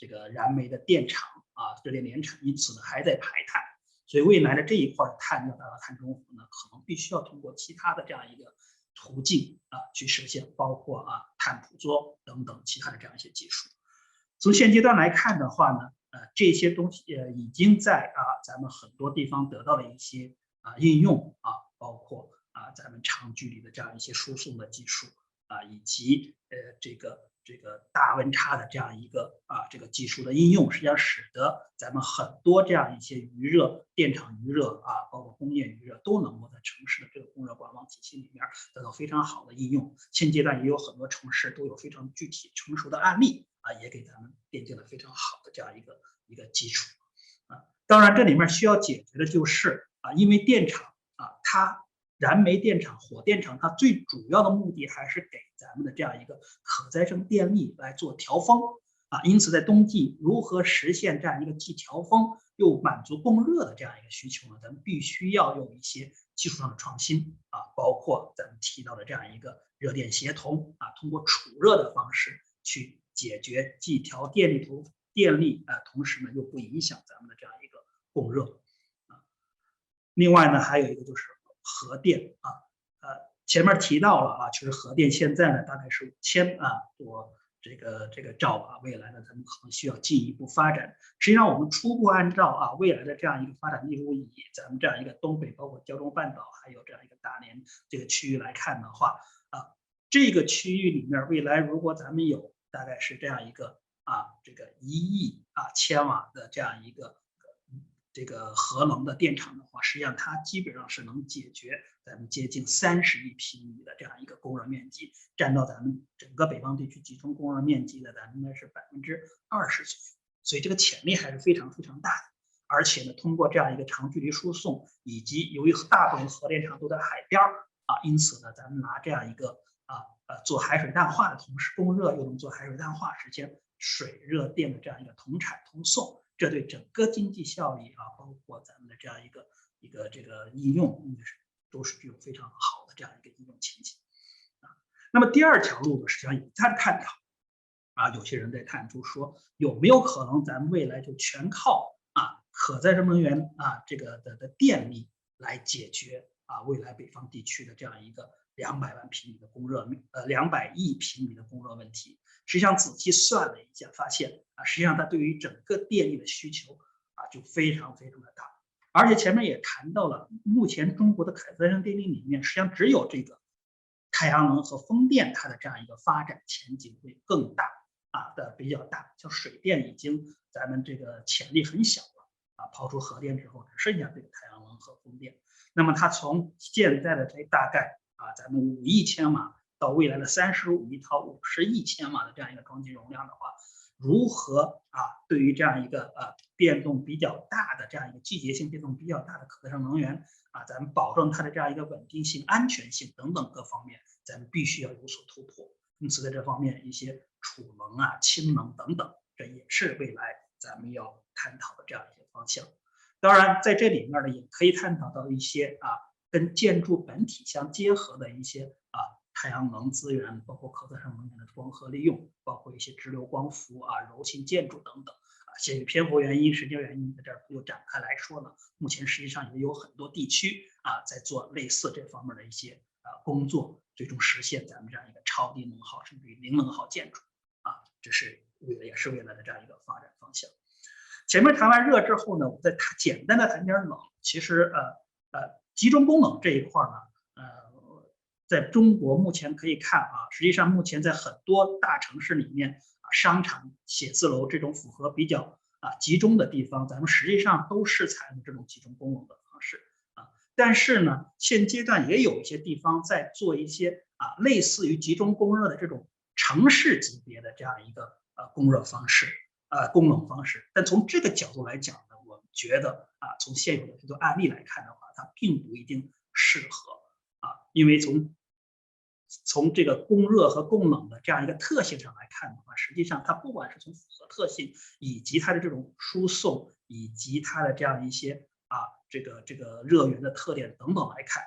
个燃煤的电厂热电联产，因此呢还在排碳，所以未来的这一块碳要达到碳中和呢，可能必须要通过其他的这样一个途径去实现，包括碳捕捉等等其他的这样一些技术。从现阶段来看的话呢，这些东西已经在咱们很多地方得到了一些应用包括咱们长距离的这样一些输送的技术以及这个大温差的这样一个这个技术的应用，实际上使得咱们很多这样一些余热、电厂余热包括工业余热都能够在城市的这个供热管网体系里面得到非常好的应用。现阶段也有很多城市都有非常具体成熟的案例也给咱们奠定了非常好的这样一个基础当然，这里面需要解决的就是因为电厂它燃煤电厂、火电厂，它最主要的目的还是给咱们的这样一个可再生电力来做调峰因此在冬季如何实现这样一个既调峰又满足供热的这样一个需求呢？咱们必须要有一些技术上的创新包括咱们提到的这样一个热电协同通过储热的方式去解决既调电力同时呢又不影响咱们的这样一个供热另外呢还有一个就是核电前面提到了其实核电现在呢大概是5000多这个兆未来呢咱们可能需要进一步发展。实际上我们初步按照未来的这样一个发展，例如以咱们这样一个东北，包括胶中半岛，还有这样一个大连这个区域来看的话这个区域里面未来如果咱们有大概是这样一个这个1亿千瓦的这样一个这个核能的电厂的话，实际上它基本上是能解决咱们接近30亿平米的这样一个供热面积，占到咱们整个北方地区集中供热面积的咱们应该是20%左右，所以这个潜力还是非常非常大的。而且呢，通过这样一个长距离输送，以及由于大部分核电厂都在海边因此呢，咱们拿这样一个做海水淡化的同时，供热又能做海水淡化，实现水热电的这样一个同产同送。这对整个经济效益包括咱们的这样一个这个应用，都是具有非常好的这样一个应用前景那么第二条路呢，实际上也在探讨有些人在探出说，有没有可能咱们未来就全靠可再生能源这个的电力来解决未来北方地区的这样一个200万平米的供热200亿平米的供热问题。实际上仔细算了一下，发现实际上它对于整个电力的需求就非常非常的大。而且前面也谈到了，目前中国的可再生电力里面，实际上只有这个太阳能和风电它的这样一个发展前景会更大的比较大。像水电已经咱们这个潜力很小了抛除核电之后，只剩下这个太阳能和风电。那么它从现在的这大概咱们5亿千瓦到未来的35亿到50亿千瓦的这样一个装机容量的话，如何对于这样一个变动比较大的这样一个季节性变动比较大的可再生能源咱们保证它的这样一个稳定性、安全性等等各方面，咱们必须要有所突破。因此在这方面，一些储能氢能等等，这也是未来咱们要探讨的这样一些方向。当然在这里面呢，也可以探讨到一些跟建筑本体相结合的一些太阳能资源，包括可再生能源的光合利用，包括一些直流光伏柔性建筑等等限于篇幅原因、时间原因，在这儿不就展开来说了。目前实际上也有很多地区在做类似这方面的一些工作，最终实现咱们这样一个超低能耗甚至于零能耗建筑这是也是未来的这样一个发展方向。前面谈完热之后呢，我再简单的谈点冷。其实集中供冷这一块呢，在中国目前可以看实际上目前在很多大城市里面商场、写字楼这种符合比较集中的地方，咱们实际上都是采用这种集中供冷的方式但是呢，现阶段也有一些地方在做一些类似于集中供热的这种城市级别的这样一个供热方式。供冷方式，但从这个角度来讲呢，我们觉得从现有的这个案例来看的话，它并不一定适合因为从这个供热和供冷的这样一个特性上来看的话，实际上它不管是从符合特性，以及它的这种输送，以及它的这样一些这个热源的特点等等来看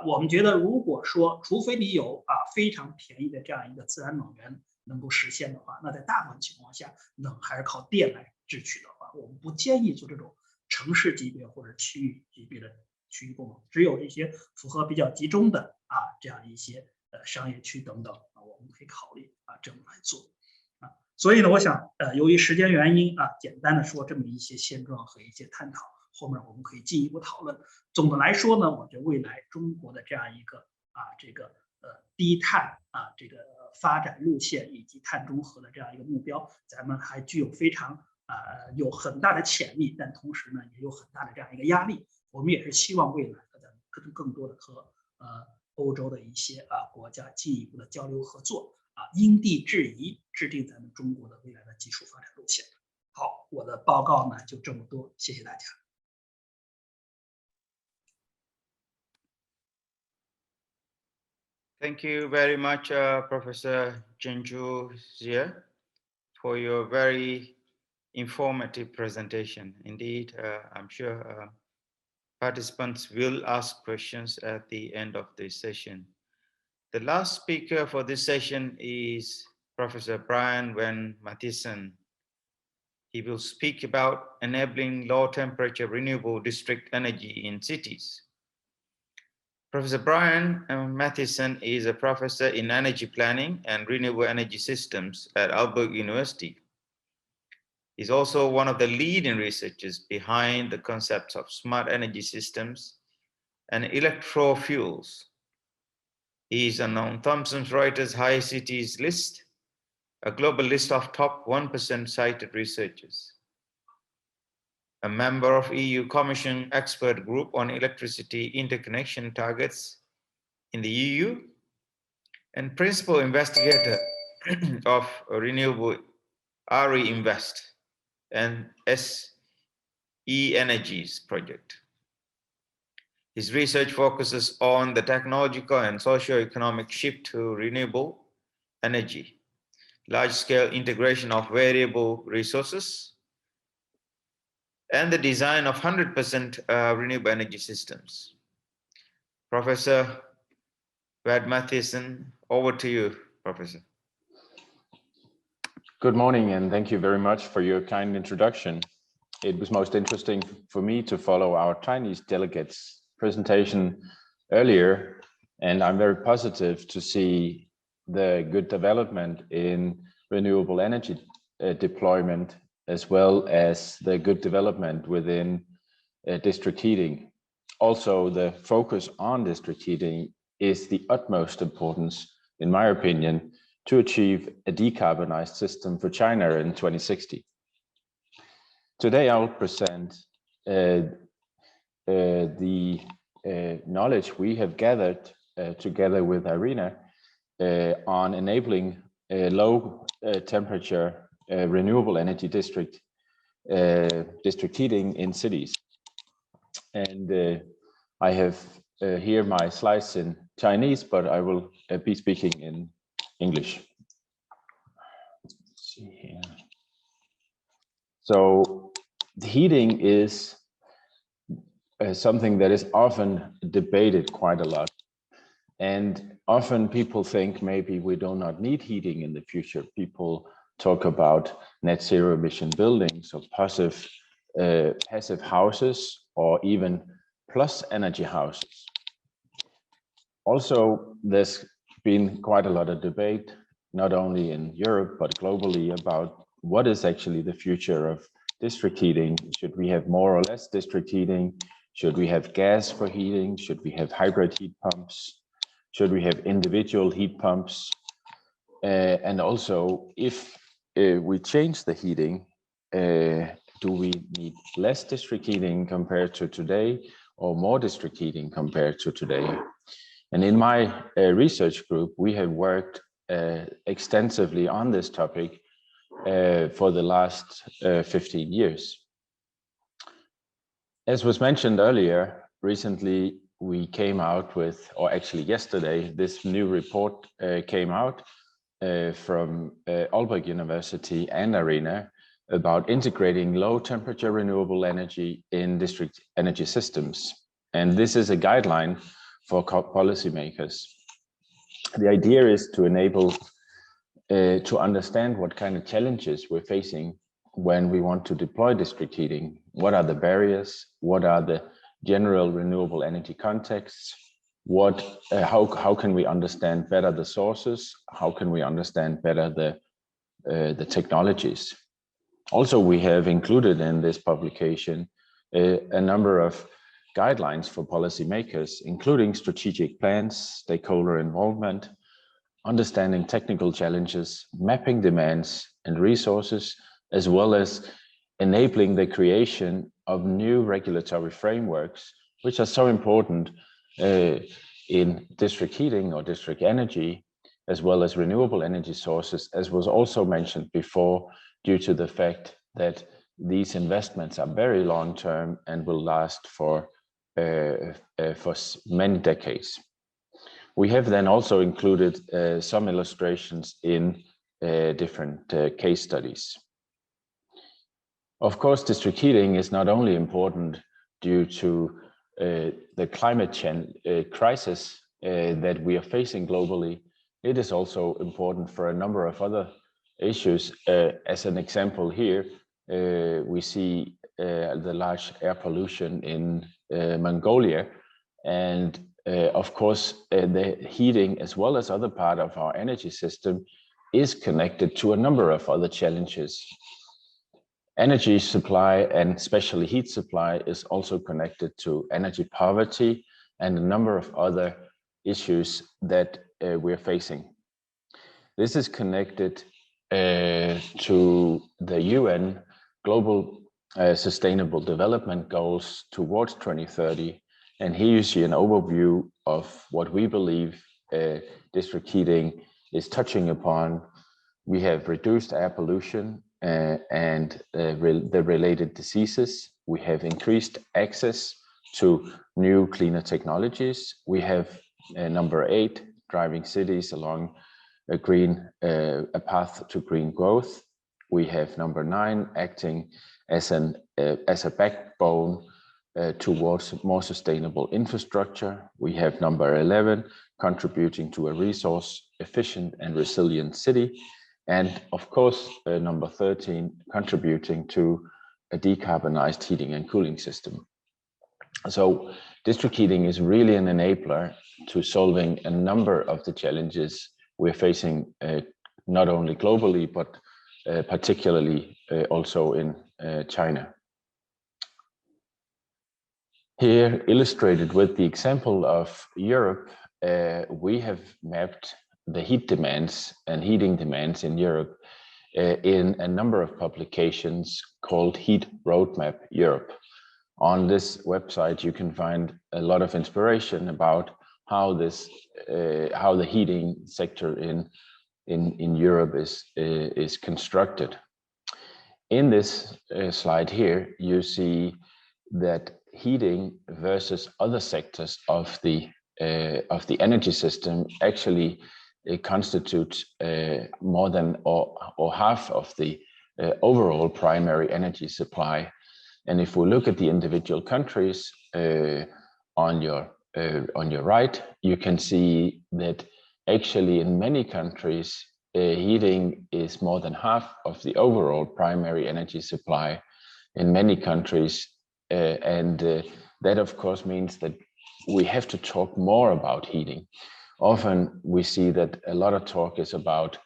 我们觉得如果说除非你有非常便宜的这样一个自然能源能够实现的话，那在大部分情况下，冷还是靠电来制取的话，我们不建议做这种城市级别或者区域级别的区域供冷，只有一些符合比较集中的这样一些商业区等等我们可以考虑这么来做所以呢，我想由于时间原因简单的说这么一些现状和一些探讨，后面我们可以进一步讨论。总的来说呢，我觉得未来中国的这样一个这个低碳这个发展路线以及碳中和的这样一个目标，咱们还具有非常有很大的潜力，但同时呢也有很大的这样一个压力。我们也是希望未来咱们更多的和欧洲的一些国家进一步的交流合作因地制宜制定咱们中国的未来的技术发展路线。好，我的报告呢就这么多，谢谢大家。Thank you very much, Professor Zhenju Xie, for your very informative presentation. Indeed, I'm sure participants will ask questions at the end of this session. The last speaker for this session is Professor Brian Van Mathieson. He will speak about enabling low temperature renewable district energy in cities. Professor Brian Mathieson is a professor in energy planning and renewable energy systems at Aalborg University. He's also one of the leading researchers behind the concepts of smart energy systems and electrofuels. He is on Thomson Reuters High Cities list, a global list of top 1% cited researchers. A member of EU Commission Expert Group on Electricity Interconnection Targets in the EU, and principal investigator of Renewable RE-Invest and SE Energies project. His research focuses on the technological and socio-economic shift to renewable energy, large-scale integration of variable resources, and the design of 100% renewable energy systems. Professor Van Mathieson, over to you, Professor. Good morning, and thank you very much for your kind introduction. It was most interesting for me to follow our Chinese delegates' presentation earlier, and I'm very positive to see the good development in renewable energy deployment, as well as the good development within district heating. Also, the focus on district heating is the utmost importance, in my opinion, to achieve a decarbonized system for China in 2060. Today, I will present the knowledge we have gathered together with Irina on enabling low temperature renewable energy district heating in cities. And I have here my slides in Chinese, but I will be speaking in English. Let's see here. So the heating is something that is often debated quite a lot. And often people think maybe we do not need heating in the future. People talk about net zero emission buildings or passive houses, or even plus energy houses. Also, there's been quite a lot of debate, not only in Europe, but globally, about what is actually the future of district heating. Should we have more or less district heating? Should we have gas for heating? Should we have hybrid heat pumps? Should we have individual heat pumps? And also, if we change the heating, do we need less district heating compared to today, or more district heating compared to today? And in my research group, we have worked extensively on this topic for the last 15 years. As was mentioned earlier, recently we came out with, or actually yesterday, this new report came out from Aalborg University and Irina about integrating low temperature renewable energy in district energy systems. And this is a guideline for policymakers. The idea is to enable to understand what kind of challenges we're facing when we want to deploy district heating. What are the barriers? What are the general renewable energy contexts? how can we understand better the sources? How can we understand better the technologies? Also, we have included in this publication a number of guidelines for policymakers, including strategic plans, stakeholder involvement, understanding technical challenges, mapping demands and resources, as well as enabling the creation of new regulatory frameworks, which are so important in district heating or district energy, as well as renewable energy sources, as was also mentioned before, due to the fact that these investments are very long-term and will last for many decades. We have then also included some illustrations in different case studies. Of course, district heating is not only important due to the climate change crisis that we are facing globally, it is also important for a number of other issues. As an example here, we see the large air pollution in Mongolia, and of course, the heating, as well as other part of our energy system, is connected to a number of other challenges. Energy supply, and especially heat supply, is also connected to energy poverty and a number of other issues that we're facing. This is connected to the UN Global Sustainable Development Goals towards 2030. And here you see an overview of what we believe district heating is touching upon. We have reduced air pollution and the related diseases. We have increased access to new cleaner technologies. We have number 8, driving cities along a path to green growth. We have number 9, acting as a backbone towards more sustainable infrastructure. We have number 11, contributing to a resource efficient and resilient city. And of course, number 13, contributing to a decarbonized heating and cooling system. So district heating is really an enabler to solving a number of the challenges we're facing, not only globally, but particularly also in China. Here, illustrated with the example of Europe, we have mapped the heat demands and heating demands in Europe in a number of publications called Heat Roadmap Europe. On this website, you can find a lot of inspiration about how the heating sector in Europe is constructed. In this slide here, you see that heating versus other sectors of the energy system actually constitutes more than or half of the overall primary energy supply. And if we look at the individual countries on your right, you can see that actually in many countries, heating is more than half of the overall primary energy supply in many countries. That of course means that we have to talk more about heating. Often we see that a lot of talk is about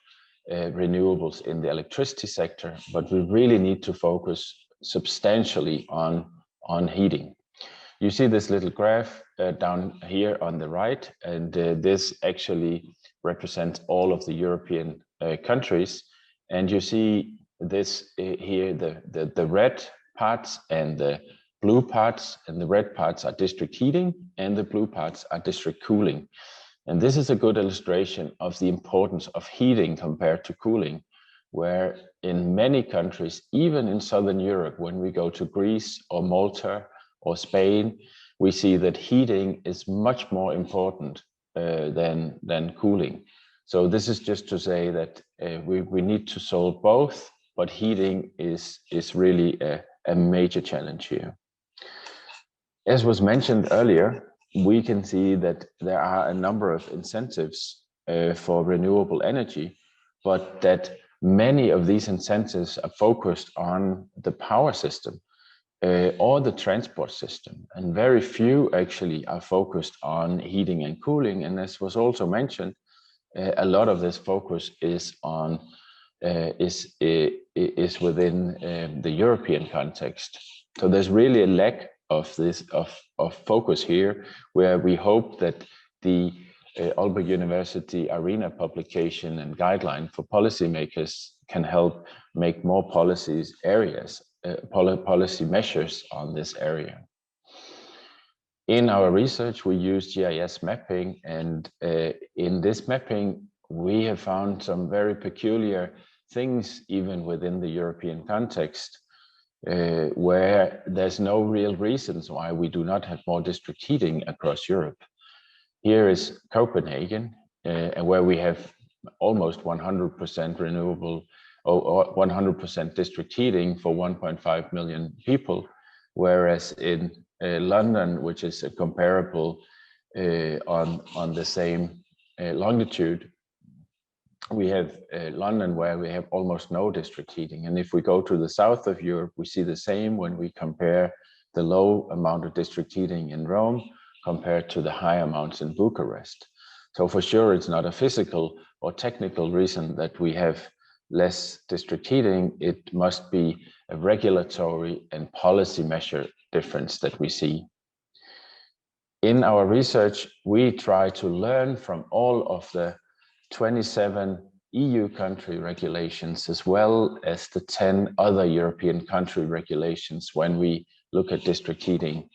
renewables in the electricity sector, but we really need to focus substantially on heating. You see this little graph down here on the right, and this actually represents all of the European countries. And you see this here, the red parts and the blue parts, and the red parts are district heating and the blue parts are district cooling. And this is a good illustration of the importance of heating compared to cooling, where in many countries, even in Southern Europe, when we go to Greece or Malta or Spain, we see that heating is much more important than cooling. So this is just to say that we need to solve both, but heating is really a major challenge here. As was mentioned earlier, we can see that there are a number of incentives for renewable energy, but that many of these incentives are focused on the power system. or the transport system. And very few actually are focused on heating and cooling. And as was also mentioned, a lot of this focus is on is within the European context. So there's really a lack of this of focus here, where we hope that the Aalborg University ARENA publication and guideline for policymakers can help make more policy measures on this area. In our research, we use GIS mapping, and in this mapping, we have found some very peculiar things, even within the European context, where there's no real reasons why we do not have more district heating across Europe. Here is Copenhagen, where we have almost 100% renewable or 100% district heating for 1.5 million people, whereas in London, which is comparable on the same longitude, we have London, where we have almost no district heating. And if we go to the south of Europe, we see the same when we compare the low amount of district heating in Rome compared to the high amounts in Bucharest. So for sure, it's not a physical or technical reason that we have less district heating. It must be a regulatory and policy measure difference that we see. In our research, we try to learn from all of the 27 EU country regulations, as well as the 10 other European country regulations when we look at district heating.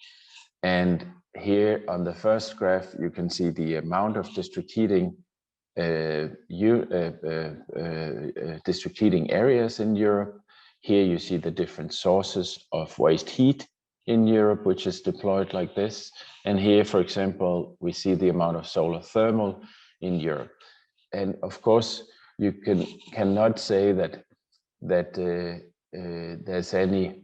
And here on the first graph, you can see the amount of district heating district heating areas in Europe. Here you see the different sources of waste heat in Europe, which is deployed like this. And here, for example, we see the amount of solar thermal in Europe. And of course, you cannot say that there's any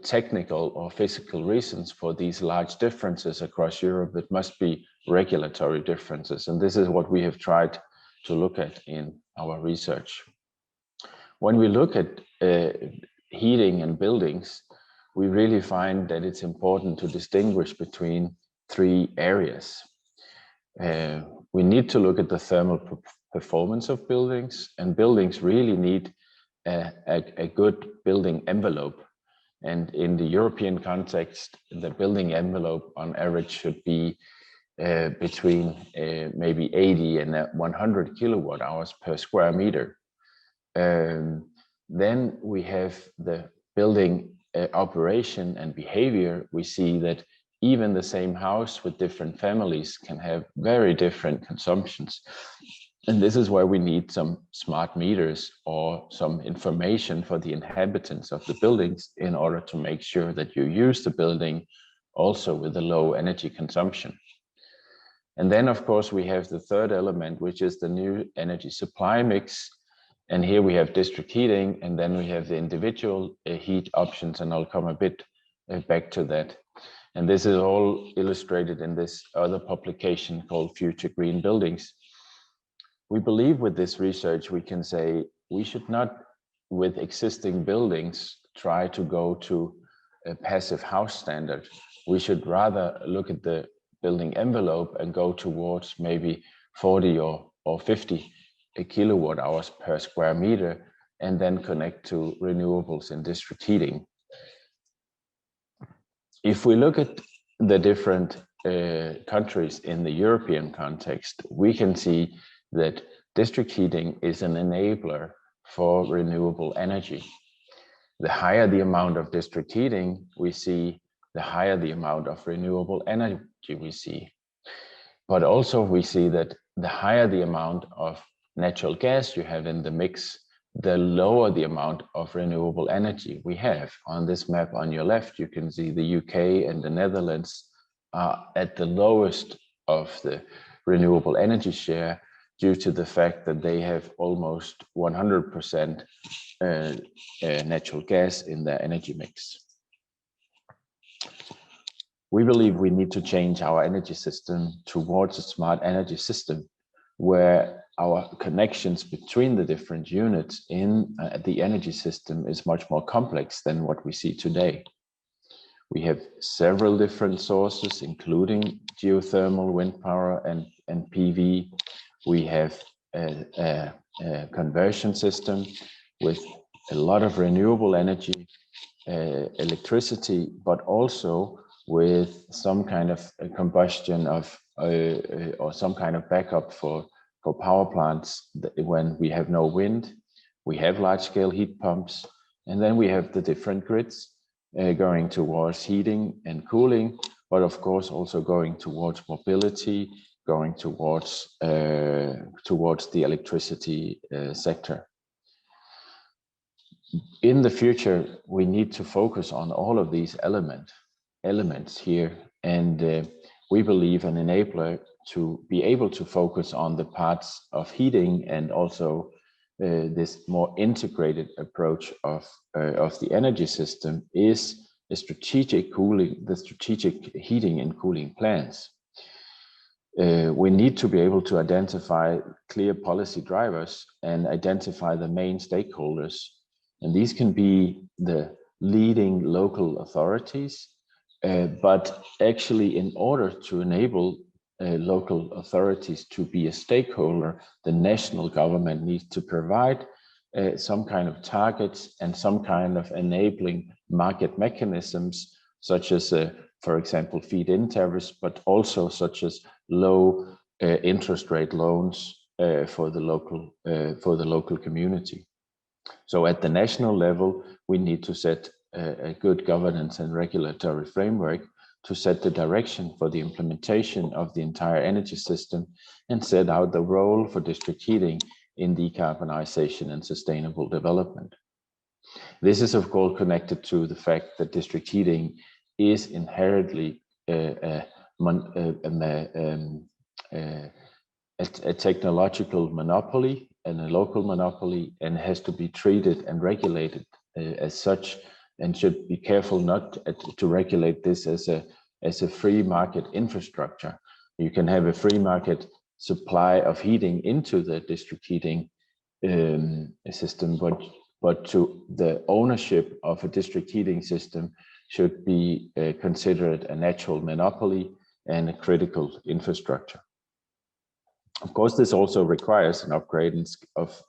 technical or physical reasons for these large differences across Europe. It must be regulatory differences. And this is what we have tried to look at in our research. When we look at heating and buildings, we really find that it's important to distinguish between three areas. We need to look at the thermal performance of buildings, and buildings really need a good building envelope. And in the European context, the building envelope on average should be between maybe 80 and 100 kilowatt hours per square meter. Then we have the building operation and behavior. We see that even the same house with different families can have very different consumptions. And this is where we need some smart meters or some information for the inhabitants of the buildings in order to make sure that you use the building also with a low energy consumption. And then, of course, we have the third element, which is the new energy supply mix. And here we have district heating, and then we have the individual heat options, and I'll come a bit back to that. And this is all illustrated in this other publication called Future Green Buildings. We believe with this research, we can say we should not, with existing buildings, try to go to a passive house standard. We should rather look at the building envelope and go towards maybe 40 or 50 kilowatt hours per square meter, and then connect to renewables and district heating. If we look at the different countries in the European context, we can see that district heating is an enabler for renewable energy. The higher the amount of district heating we see, the higher the amount of renewable energy we see. But also we see that the higher the amount of natural gas you have in the mix, the lower the amount of renewable energy we have. On this map on your left, you can see the UK and the Netherlands are at the lowest of the renewable energy share due to the fact that they have almost 100% natural gas in their energy mix. We believe we need to change our energy system towards a smart energy system where our connections between the different units in the energy system is much more complex than what we see today. We have several different sources, including geothermal, wind power, and PV. We have a conversion system with a lot of renewable energy, electricity, but also with some kind of combustion of or some kind of backup for power plants when we have no wind. We have large-scale heat pumps, and then we have the different grids going towards heating and cooling, but of course also going towards mobility, going towards the electricity sector. In the future, we need to focus on all of these elements here, and we believe an enabler to be able to focus on the parts of heating and also this more integrated approach of the energy system is a strategic heating and cooling plans. We need to be able to identify clear policy drivers and identify the main stakeholders. And these can be the leading local authorities, but actually in order to enable local authorities to be a stakeholder, the national government needs to provide some kind of targets and some kind of enabling market mechanisms, such as, for example, feed-in tariffs, but also such as low interest rate loans for the local community. So at the national level, we need to set a good governance and regulatory framework to set the direction for the implementation of the entire energy system and set out the role for district heating in decarbonization and sustainable development. This is of course connected to the fact that district heating is inherently a technological monopoly and a local monopoly, and has to be treated and regulated as such, and should be careful not to regulate this as a free market infrastructure. You can have a free market supply of heating into the district heating system, but to the ownership of a district heating system should be considered a natural monopoly and a critical infrastructure. Of course, this also requires an upgrade of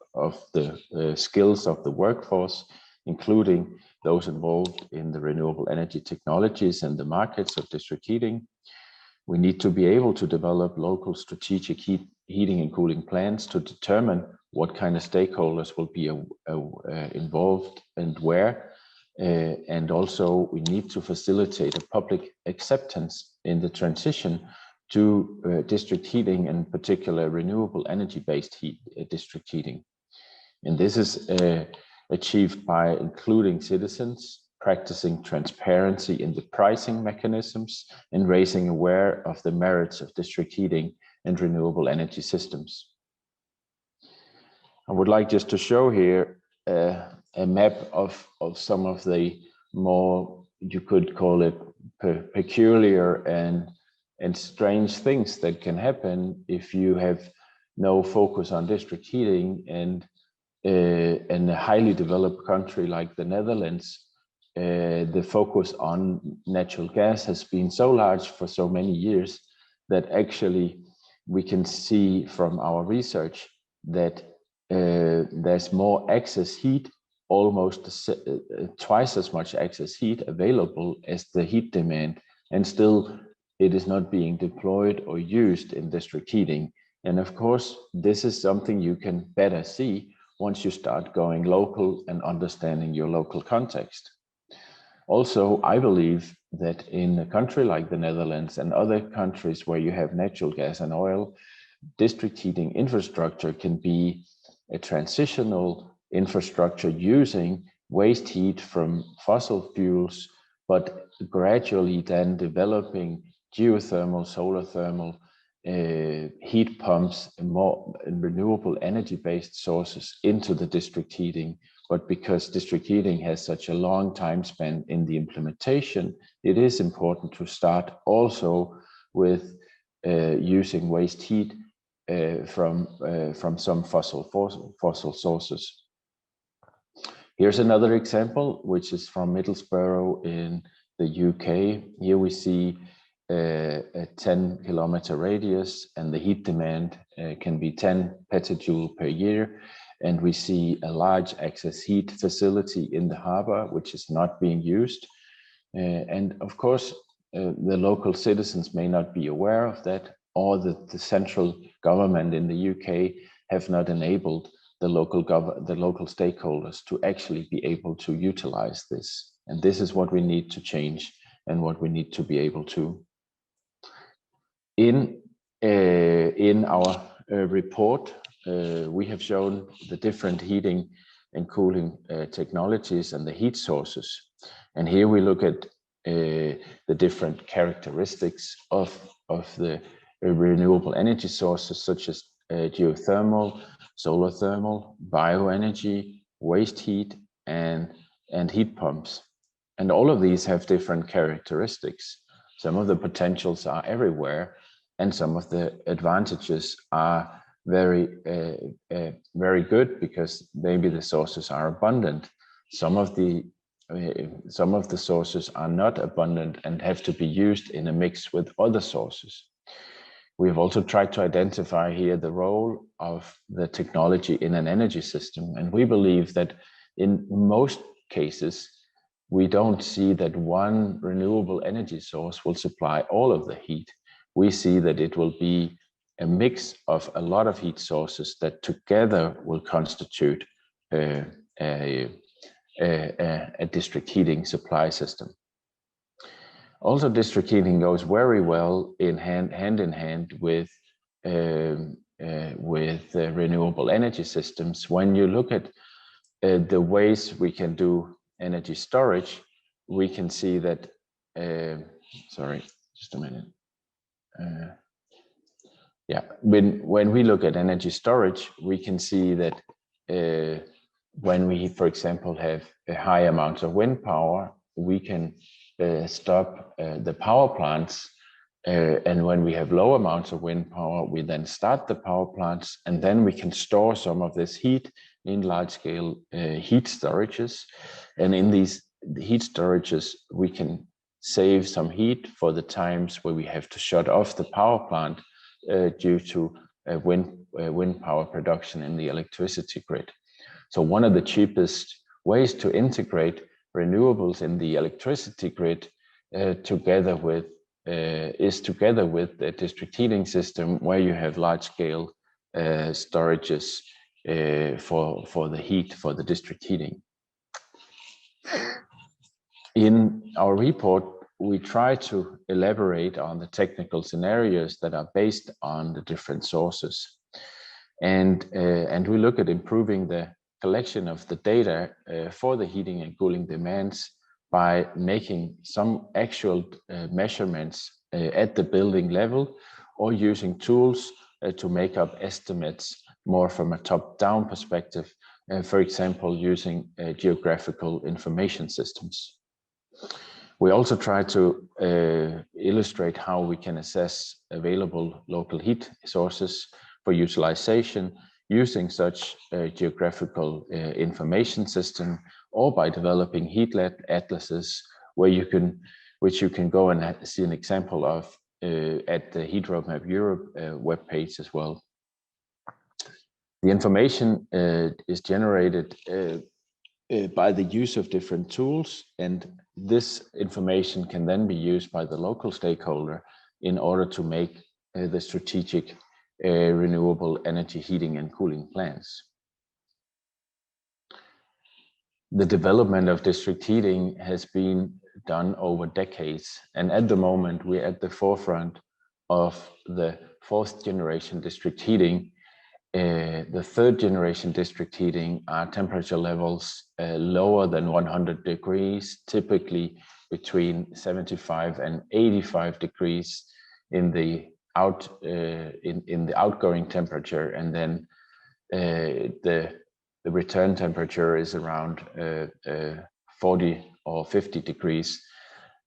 the skills of the workforce, including those involved in the renewable energy technologies and the markets of district heating. We need to be able to develop local strategic heating and cooling plans to determine what kind of stakeholders will be involved and where. And also we need to facilitate a public acceptance in the transition to district heating, and particular renewable energy-based district heating. And this is achieved by including citizens, practicing transparency in the pricing mechanisms, and raising awareness of the merits of district heating and renewable energy systems. I would like just to show here a map of some of the more, you could call it, peculiar and strange things that can happen if you have no focus on district heating. And in a highly developed country like the Netherlands, the focus on natural gas has been so large for so many years that actually we can see from our research that there's more excess heat, almost twice as much excess heat available as the heat demand, and still it is not being deployed or used in district heating. And of course, this is something you can better see once you start going local and understanding your local context. Also, I believe that in a country like the Netherlands and other countries where you have natural gas and oil, district heating infrastructure can be a transitional infrastructure using waste heat from fossil fuels, but gradually then developing geothermal, solar thermal, heat pumps, and more renewable energy-based sources into the district heating. But because district heating has such a long time span in the implementation, it is important to start also with using waste heat from some fossil sources. Here's another example, which is from Middlesbrough in the UK. Here we see a 10-kilometer radius, and the heat demand can be 10 petajoule per year. And we see a large excess heat facility in the harbor, which is not being used. And of course, the local citizens may not be aware of that, or the central government in the UK have not enabled the local stakeholders to actually be able to utilize this. And this is what we need to change and what we need to be able to. In our report, we have shown the different heating and cooling technologies and the heat sources. And here we look at the different characteristics of the renewable energy sources, such as geothermal, solar thermal, bioenergy, waste heat, and heat pumps. And all of these have different characteristics. Some of the potentials are everywhere, and some of the advantages are very good because maybe the sources are abundant. Some of the sources are not abundant and have to be used in a mix with other sources. We've also tried to identify here the role of the technology in an energy system, and we believe that in most cases we don't see that one renewable energy source will supply all of the heat. We see that it will be a mix of a lot of heat sources that together will constitute a district heating supply system. Also, district heating goes very well hand in hand with renewable energy systems. When you look at the ways we can do energy storage, we can see that. Sorry, just a minute. Yeah, when we look at energy storage, we can see that when we, for example, have a high amount of wind power, we can stop the power plants, and when we have low amounts of wind power, we then start the power plants, and then we can store some of this heat in large-scale heat storages. And in these heat storages, we can save some heat for the times where we have to shut off the power plant due to wind power production in the electricity grid. So one of the cheapest ways to integrate renewables in the electricity grid together with the district heating system, where you have large-scale storages for the heat for the district heating. In our report, we try to elaborate on the technical scenarios that are based on the different sources, and we look at improving the collection of the data for the heating and cooling demands by making some actual measurements at the building level, or using tools to make up estimates more from a top-down perspective, for example, using geographical information systems. We also try to illustrate how we can assess available local heat sources for utilization using such a geographical information system, or by developing heat atlases, which you can go and see an example of at the Heat Roadmap Europe webpage as well. The information is generated by the use of different tools, and this information can then be used by the local stakeholder in order to make the strategic renewable energy heating and cooling plans. The development of district heating has been done over decades, and at the moment we're at the forefront of the 4th generation district heating. The 3rd generation district heating are temperature levels lower than 100 degrees, typically between 75 and 85 degrees in the outgoing temperature, and then the return temperature is around 40 or 50 degrees.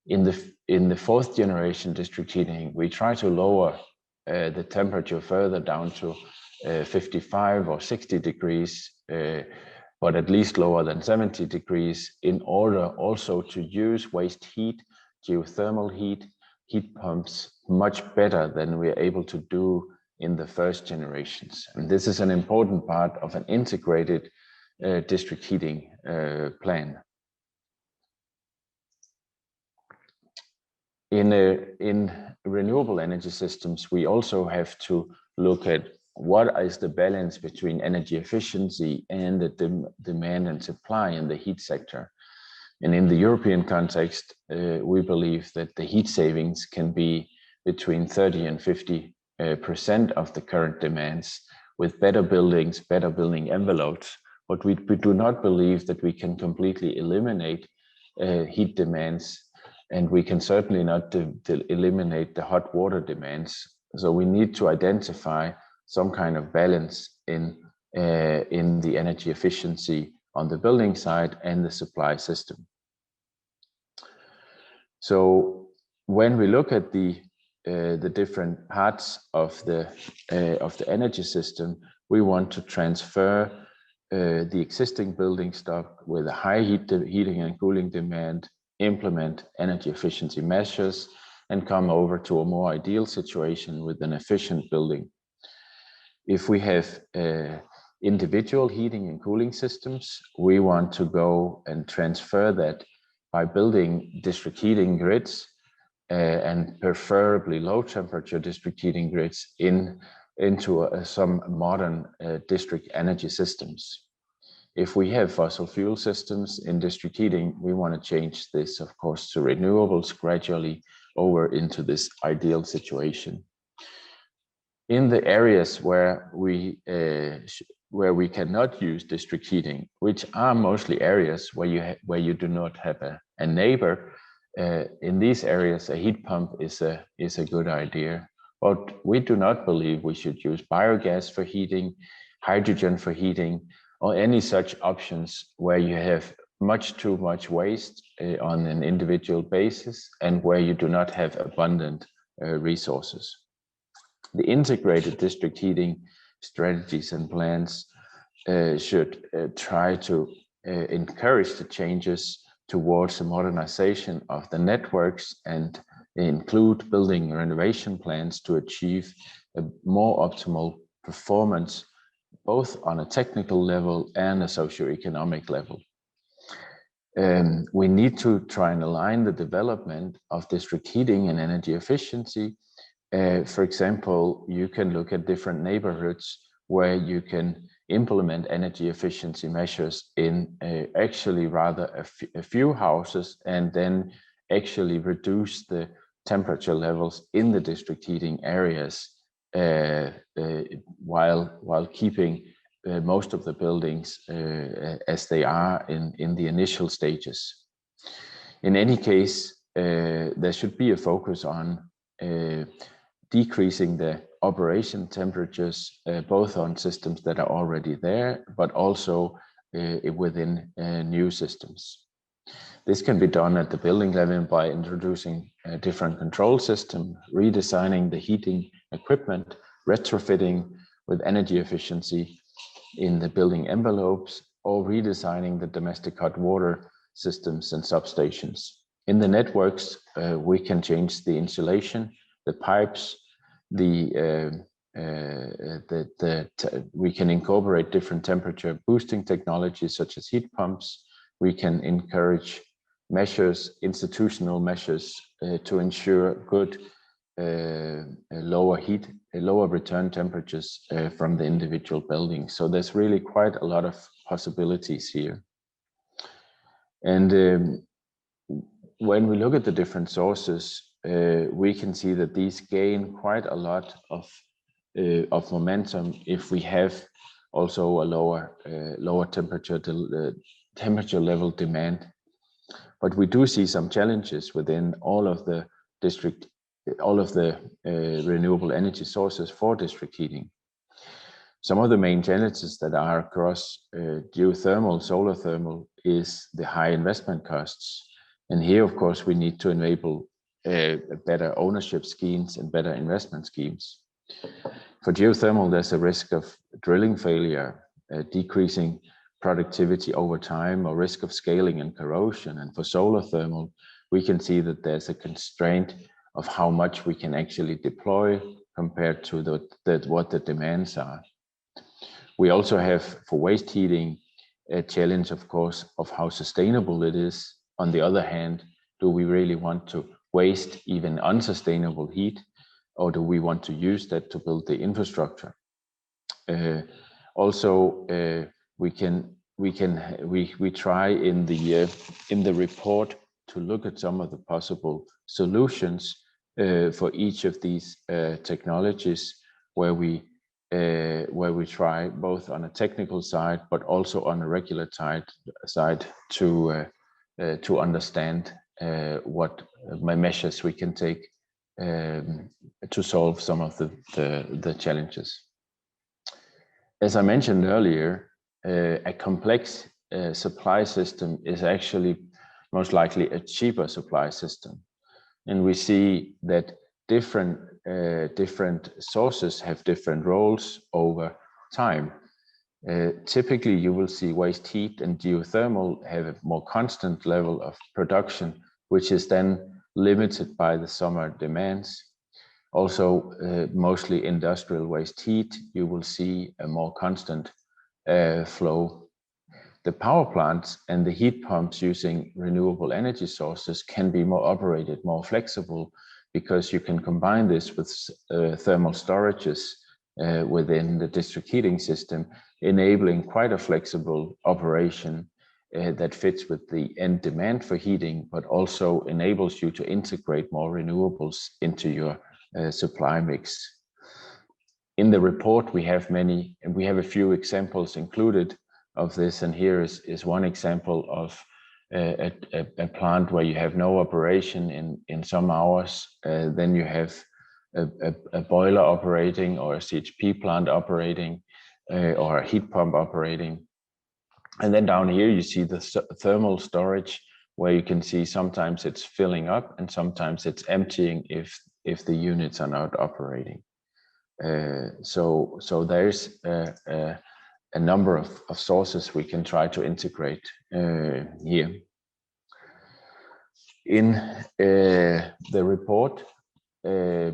In the 4th generation district heating, we try to lower the temperature further down to 55 or 60 degrees, but at least lower than 70 degrees, in order also to use waste heat geothermal heat pumps much better than we're able to do in the first generations. And this is an important part of an integrated district heating plan. In renewable energy systems, we also have to look at what is the balance between energy efficiency and the demand and supply in the heat sector. And in the European context, we believe that the heat savings can be between 30 and 50% of the current demands with better buildings, better building envelopes. But we do not believe that we can completely eliminate heat demands, and we can certainly not eliminate the hot water demands. So we need to identify some kind of balance in the energy efficiency on the building side and the supply system. So when we look at the different parts of the energy system, we want to transfer the existing building stock with a high heating and cooling demand, implement energy efficiency measures, and come over to a more ideal situation with an efficient building. If we have individual heating and cooling systems, we want to go and transfer that by building district heating grids and preferably low temperature district heating grids into some modern district energy systems. If we have fossil fuel systems in district heating, we want to change this, of course, to renewables gradually over into this ideal situation. In the areas where we cannot use district heating, which are mostly areas where you do not have a neighbor, in these areas a heat pump is a good idea. But we do not believe we should use biogas for heating, hydrogen for heating, or any such options where you have too much waste on an individual basis and where you do not have abundant resources. The integrated district heating strategies and plans should try to encourage the changes towards the modernization of the networks and include building renovation plans to achieve a more optimal performance, both on a technical level and a socioeconomic level. We need to try and align the development of district heating and energy efficiency. For example, you can look at different neighborhoods where you can implement energy efficiency measures in actually rather a few houses, and then actually reduce the temperature levels in the district heating areas while keeping most of the buildings as they are in the initial stages. In any case, there should be a focus on decreasing the operation temperatures, both on systems that are already there, but also within new systems. This can be done at the building level by introducing a different control system, redesigning the heating equipment, retrofitting with energy efficiency in the building envelopes, or redesigning the domestic hot water systems and substations. In the networks, we can change the insulation, the pipes, we can incorporate different temperature boosting technologies such as heat pumps. We can encourage measures, institutional measures to ensure good lower return temperatures from the individual buildings. So there's really quite a lot of possibilities here. And when we look at the different sources, we can see that these gain quite a lot of momentum if we have also a lower temperature level demand. But we do see some challenges within all of the renewable energy sources for district heating. Some of the main challenges that are across geothermal, solar thermal is the high investment costs. And here, of course, we need to enable better ownership schemes and better investment schemes. For geothermal, there's a risk of drilling failure, decreasing productivity over time, or risk of scaling and corrosion. And for solar thermal, we can see that there's a constraint of how much we can actually deploy compared to what the demands are. We also have, for waste heating, a challenge, of course, of how sustainable it is. On the other hand, do we really want to waste even unsustainable heat, or do we want to use that to build the infrastructure? We try in the report to look at some of the possible solutions for each of these technologies, where we try both on a technical side but also on a regular side to understand what measures we can take to solve some of the challenges. As I mentioned earlier, a complex supply system is actually most likely a cheaper supply system. And we see that different sources have different roles over time. Typically, you will see waste heat and geothermal have a more constant level of production, which is then limited by the summer demands. Also, mostly industrial waste heat, you will see a more constant flow. The power plants and the heat pumps using renewable energy sources can be operated more flexible, because you can combine this with thermal storages within the district heating system, enabling quite a flexible operation that fits with the end demand for heating, but also enables you to integrate more renewables into your supply mix. In the report, we have a few examples included of this, and here is one example of a plant where you have no operation in some hours. Then you have a boiler operating, or a CHP plant operating, or a heat pump operating. And then down here you see the thermal storage, where you can see sometimes it's filling up and sometimes it's emptying if the units are not operating. So there's a number of sources we can try to integrate here. In the report, we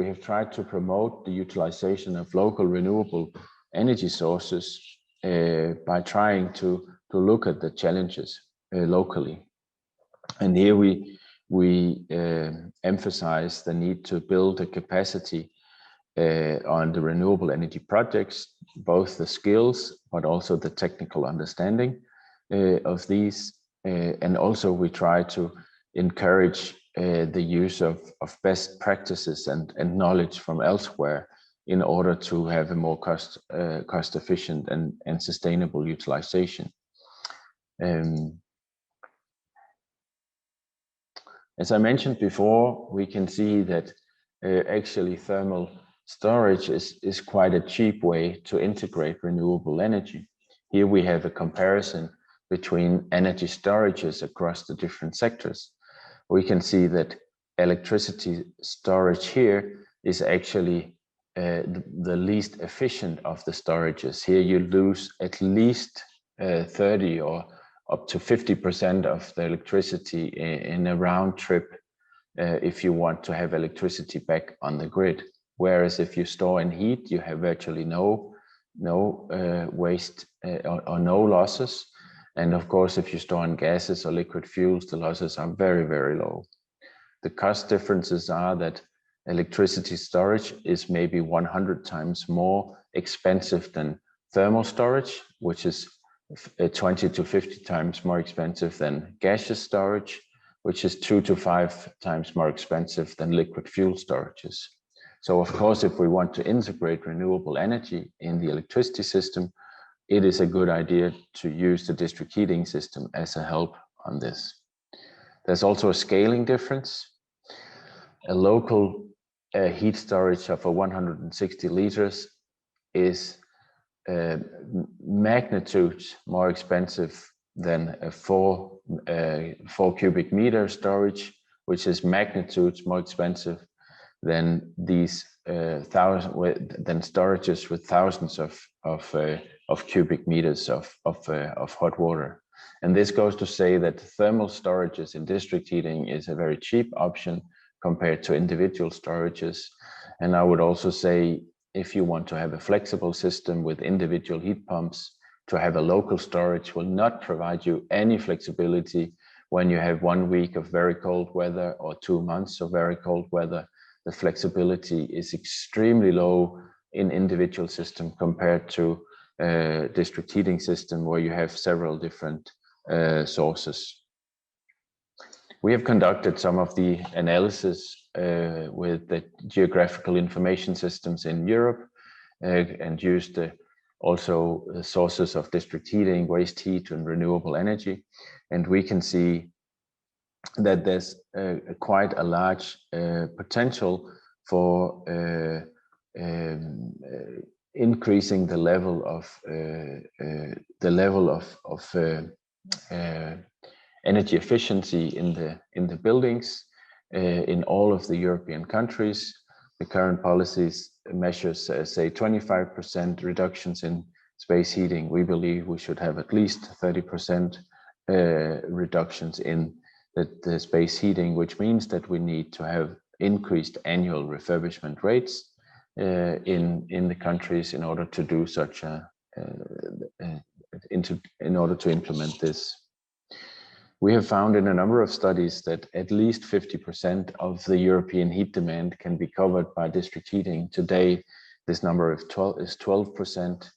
have tried to promote the utilization of local renewable energy sources by trying to look at the challenges locally. And here we emphasize the need to build a capacity on the renewable energy projects, both the skills but also the technical understanding of these. And also we try to encourage the use of best practices and knowledge from elsewhere in order to have a more cost efficient and sustainable utilization. As I mentioned before, we can see that actually thermal storage is quite a cheap way to integrate renewable energy. Here we have a comparison between energy storages across the different sectors. We can see that electricity storage here is actually the least efficient of the storages. Here you lose at least 30 or up to 50% of the electricity in a round trip if you want to have electricity back on the grid. Whereas if you store in heat, you have virtually no waste or no losses. And of course, if you store in gases or liquid fuels, the losses are very, very low. The cost differences are that electricity storage is maybe 100 times more expensive than thermal storage, which is 20 to 50 times more expensive than gaseous storage, which is 2 to 5 times more expensive than liquid fuel storages. So of course, if we want to integrate renewable energy in the electricity system, it is a good idea to use the district heating system as a help on this. There's also a scaling difference. A local heat storage of 160 liters is magnitudes more expensive than a 4 cubic meter storage, which is magnitudes more expensive than these storages with thousands of cubic meters of hot water. And this goes to say that thermal storages in district heating is a very cheap option compared to individual storages. And I would also say, if you want to have a flexible system with individual heat pumps, to have a local storage will not provide you any flexibility when you have 1 week of very cold weather or 2 months of very cold weather. The flexibility is extremely low in individual system compared to district heating system where you have several different sources. We have conducted some of the analysis with the geographical information systems in Europe and used also sources of district heating, waste heat, and renewable energy. And we can see that there's quite a large potential for increasing the level of energy efficiency in the buildings in all of the European countries. The current policies measures say 25% reductions in space heating. We believe we should have at least 30% reductions in the space heating, which means that we need to have increased annual refurbishment rates in the countries in order to do such in order to implement this. We have found in a number of studies that at least 50% of the European heat demand can be covered by district heating. Today, this number is 12%.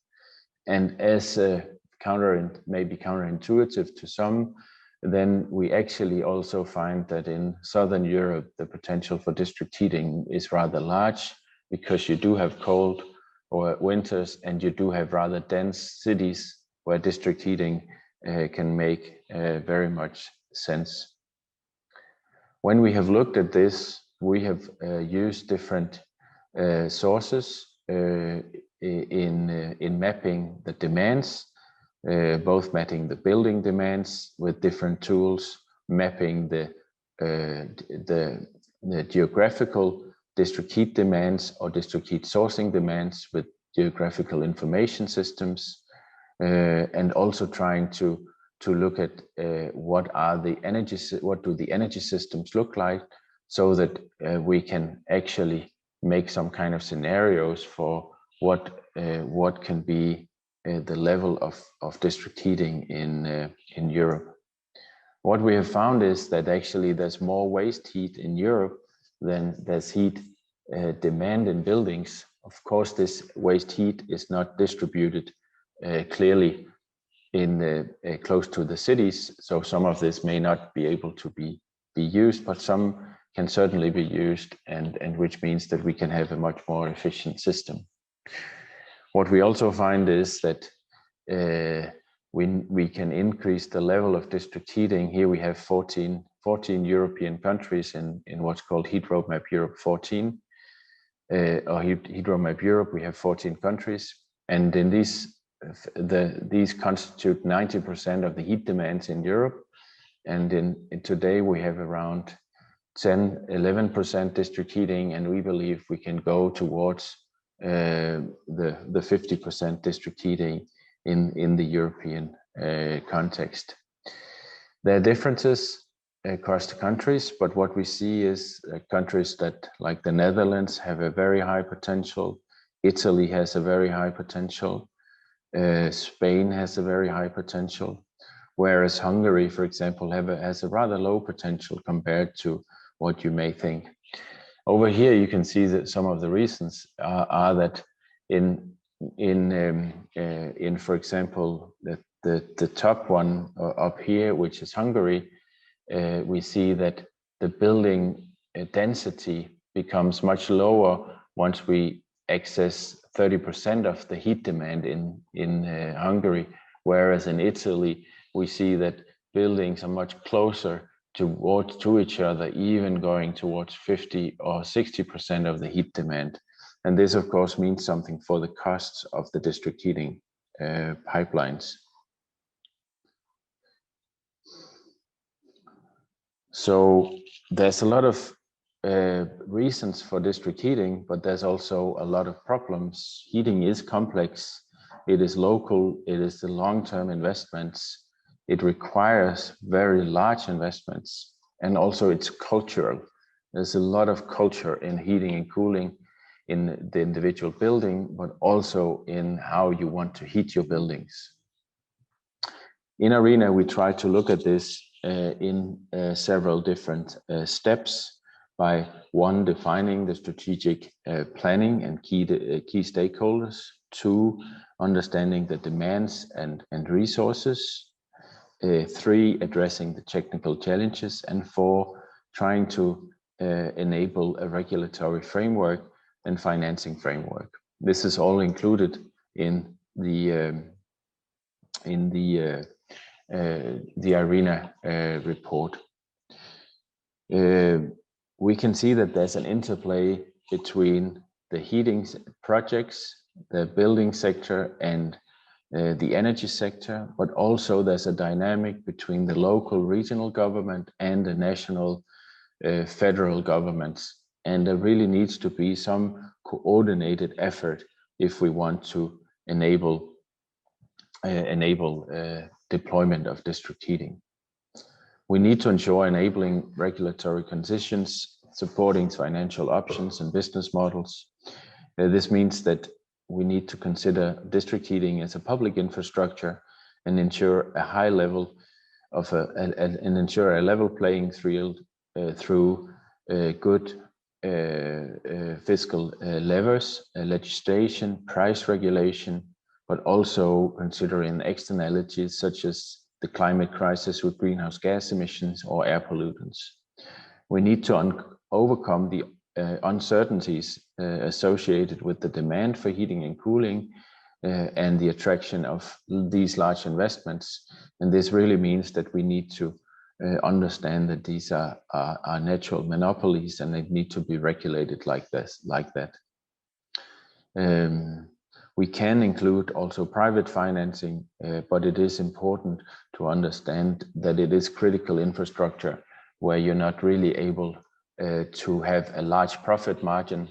And as maybe counterintuitive to some, then we actually also find that in Southern Europe, the potential for district heating is rather large because you do have cold or winters and you do have rather dense cities where district heating can make very much sense. When we have looked at this, we have used different sources in mapping the demands, both mapping the building demands with different tools, mapping the geographical district heat demands or district heat sourcing demands with geographical information systems, and also trying to look at what do the energy systems look like, so that we can actually make some kind of scenarios for what can be the level of district heating in Europe. What we have found is that actually there's more waste heat in Europe than there's heat demand in buildings. Of course, this waste heat is not distributed clearly in close to the cities, so some of this may not be able to be used, but some can certainly be used, and which means that we can have a much more efficient system. What we also find is that we can increase the level of district heating. Here we have 14 European countries in what's called Heat Roadmap Europe 14, or Heat Roadmap Europe. We have 14 countries, and in these constitute 90% of the heat demands in Europe. And in today we have around 10-11% district heating, and we believe we can go towards the 50% district heating in the European context. There are differences across the countries, but what we see is countries that, like the Netherlands, have a very high potential. Italy has a very high potential. Spain has a very high potential, whereas Hungary, for example, has a rather low potential compared to what you may think. Over here, you can see that some of the reasons are that in for example, the top one up here, which is Hungary, we see that the building density becomes much lower once we access 30% of the heat demand in Hungary, whereas in Italy we see that buildings are much closer to each other, even going towards 50 or 60% of the heat demand. And this, of course, means something for the costs of the district heating pipelines. So there's a lot of reasons for district heating, but there's also a lot of problems. Heating is complex, it is local, it is the long-term investments, it requires very large investments, and also it's cultural. There's a lot of culture in heating and cooling in the individual building, but also in how you want to heat your buildings. In ARENA, we try to look at this in several different steps by one, defining the strategic planning and key stakeholders, two, understanding the demands and resources, three, addressing the technical challenges, and four, trying to enable a regulatory framework and financing framework. This is all included in the ARENA report. We can see that there's an interplay between the heating projects, the building sector, and the energy sector, but also there's a dynamic between the local regional government and the national federal governments. And there really needs to be some coordinated effort if we want to enable deployment of district heating. We need to ensure enabling regulatory conditions, supporting financial options and business models. This means that we need to consider district heating as a public infrastructure and ensure a high level of ensure a level playing field through good fiscal levers, legislation, price regulation, but also considering externalities such as the climate crisis with greenhouse gas emissions or air pollutants. We need to overcome the uncertainties associated with the demand for heating and cooling and the attraction of these large investments. And this really means that we need to understand that these are natural monopolies and they need to be regulated like that. We can include also private financing, but it is important to understand that it is critical infrastructure where you're not really able to have a large profit margin.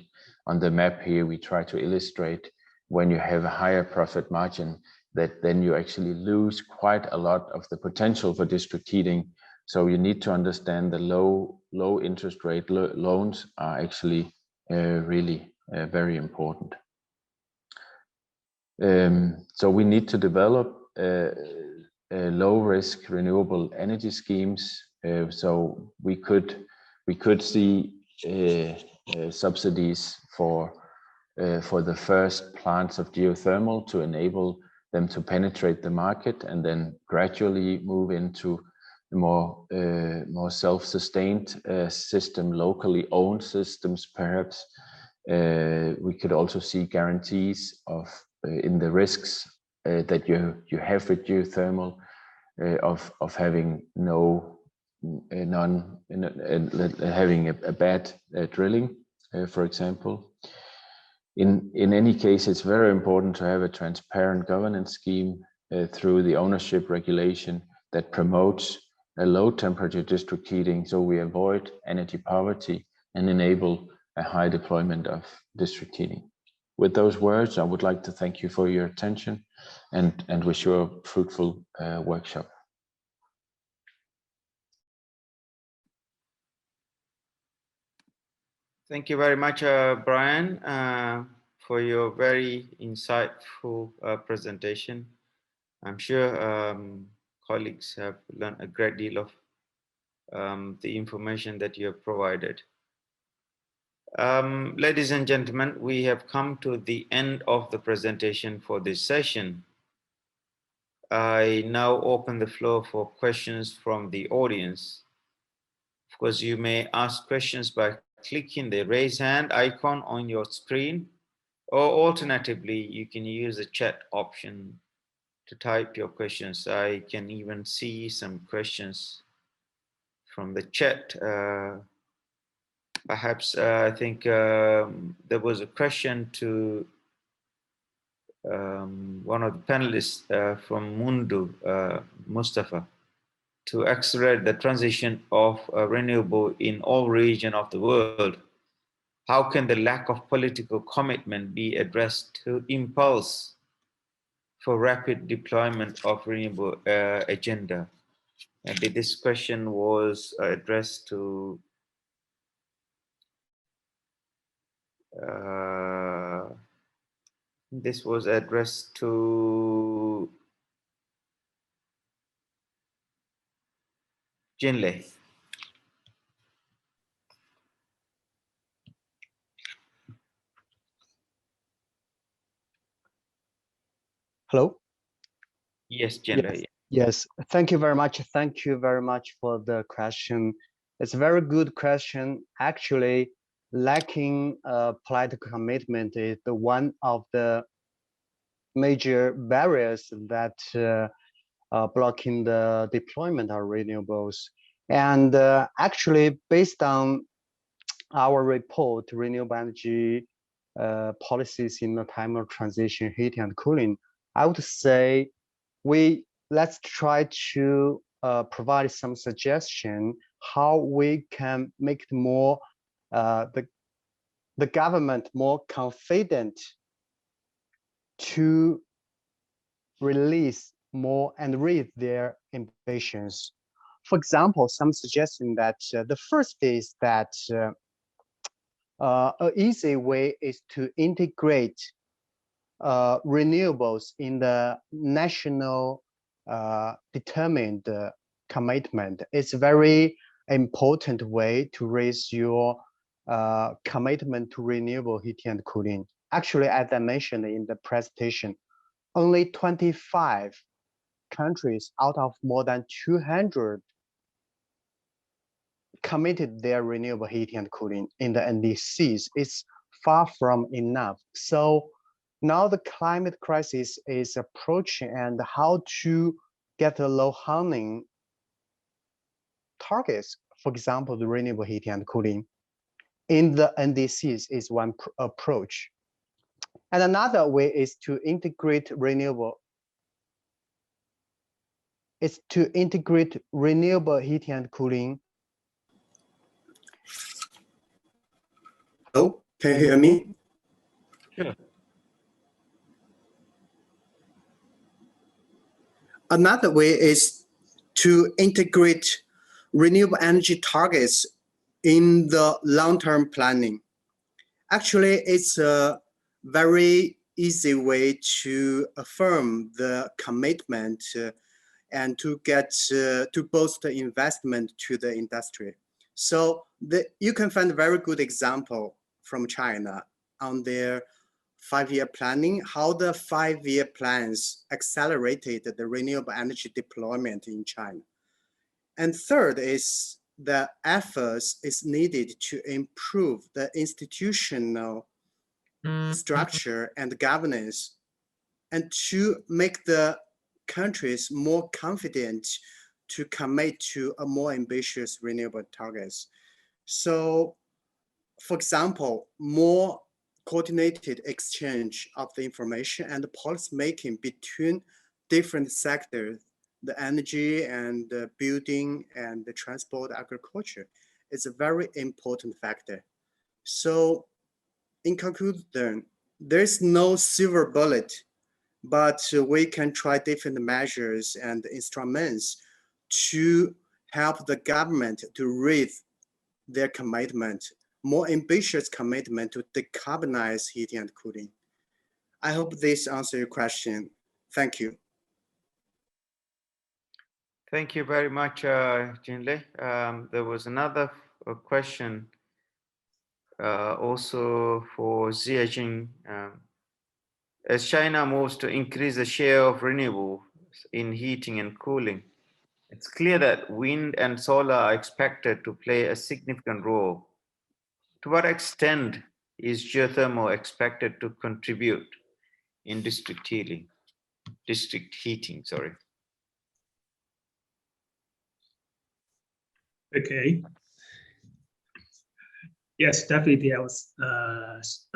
On the map here, we try to illustrate when you have a higher profit margin, that then you actually lose quite a lot of the potential for district heating. So you need to understand the low interest rate loans are actually really very important. So we need to develop low risk renewable energy schemes. So we could see subsidies for the first plants of geothermal to enable them to penetrate the market and then gradually move into a more self-sustained system, locally owned systems perhaps. We could also see guarantees of in the risks that you have with geothermal of having having a bad drilling, for example. In any case, it's very important to have a transparent governance scheme through the ownership regulation that promotes a low temperature district heating, so we avoid energy poverty and enable a high deployment of district heating. With those words, I would like to thank you for your attention and wish you a fruitful workshop. Thank you very much, Brian, for your very insightful presentation. I'm sure colleagues have learned a great deal of the information that you have provided. Ladies and gentlemen, we have come to the end of the presentation for this session. I now open the floor for questions from the audience. Of course, you may ask questions by clicking the raise hand icon on your screen, or alternatively, you can use the chat option to type your questions. I can even see some questions from the chat. Perhaps I think there was a question to one of the panelists from Mundu, Mustafa, to accelerate the transition of renewable in all regions of the world. How can the lack of political commitment be addressed to impulse for rapid deployment of renewable agenda. And this question was addressed to Jinlei. Hello? Yes, Jinlei. Yes, thank you very much. Thank you very much for the question. It's a very good question. Actually, lacking political commitment is the one of the major barriers that blocking the deployment of renewables. And actually, based on our report, renewable energy policies in the time of transition, heating and cooling, I would say let's try to provide some suggestion how we can make it more the government more confident to release more and raise their ambitions. For example, some suggestion that the first is that an easy way is to integrate renewables in the national determined commitment. It's a very important way to raise your commitment to renewable heating and cooling. Actually, as I mentioned in the presentation, only 25 countries out of more than 200 committed their renewable heating and cooling in the NDCs. It's far from enough. So now the climate crisis is approaching, and how to get the low-hanging targets, for example, the renewable heating and cooling in the NDCs is one approach. And another way is to integrate renewable heating and cooling. Hello, can you hear me? Sure. Another way is to integrate renewable energy targets in the long-term planning. Actually, it's a very easy way to affirm the commitment and to get to boost the investment to the industry. So you can find a very good example from China on their 5-year planning, how the 5-year plans accelerated the renewable energy deployment in China. And third is the efforts is needed to improve the institutional structure and governance, and to make the countries more confident to commit to a more ambitious renewable targets. So, for example, more coordinated exchange of the information and the policy making between different sectors, the energy and the building and the transport, agriculture, is a very important factor. So in conclusion, there's no silver bullet, but we can try different measures and instruments to help the government to raise their commitment, more ambitious commitment to decarbonize heating and cooling. I hope this answers your question. Thank you. Thank you very much, Jinlei. There was another question also for Ziajing. As China moves to increase the share of renewable in heating and cooling, it's clear that wind and solar are expected to play a significant role. To what extent is geothermal expected to contribute in district heating? Okay. Yes, definitely. I was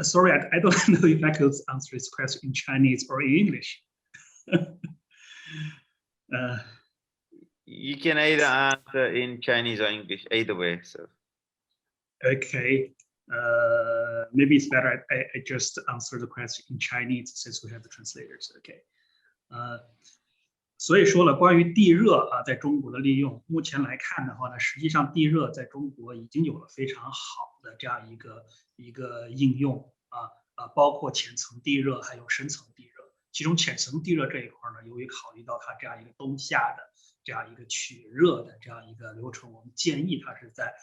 sorry. I don't know if I could answer this question in Chinese or in English. You can either answer in Chinese or English, either way. So. Okay. Maybe it's better I just answer the question in Chinese since we have the translators. Okay. 所以说了，关于地热啊，在中国的利用，目前来看的话呢，实际上地热在中国已经有了非常好的这样一个应用包括浅层地热还有深层地热。其中浅层地热这一块呢，由于考虑到它这样一个冬夏的这样一个取热的这样一个流程，我们建议它是在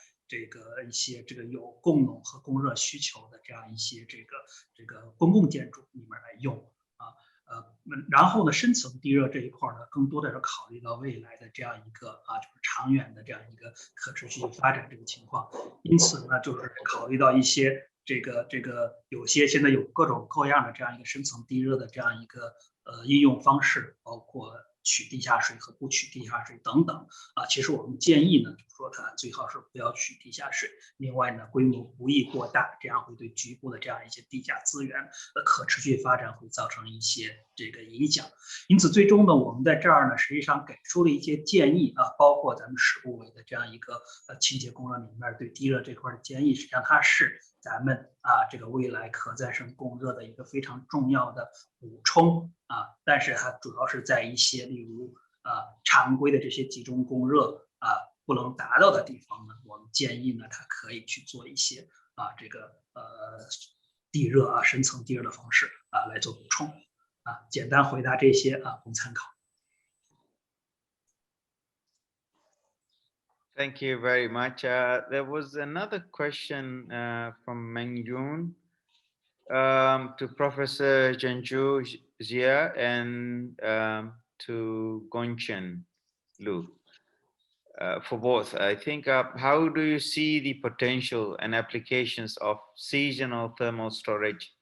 一些有供暖和供热需求的这样一些公共建筑里面来用啊。然后呢，深层地热这一块呢，更多的是考虑到未来的这样一个就是长远的这样一个可持续发展这个情况。因此呢，就是考虑到一些有些现在有各种各样的这样一个深层地热的这样一个应用方式，包括取地下水和不取地下水等等其实我们建议呢，就是说它最好是不要取地下水。另外呢，规模不宜过大，这样会对局部的这样一些地下资源的可持续发展会造成一些影响。因此，最终呢，我们在这儿呢，实际上给出了一些建议包括咱们十部委的这样一个清洁供热里面对地热这块的建议，实际上它是咱们未来可再生供热的一个非常重要的补充但是它主要是在一些例如常规的这些集中供热不能达到的地方呢，我们建议呢，它可以去做一些地热深层地热的方式来做补充简单回答这些供参考。Thank you very much. There was another question from Meng Yun to Professor Zhenju Jia and to Gongchen Lu. For both, I think, how do you see the potential and applications of seasonal thermal storage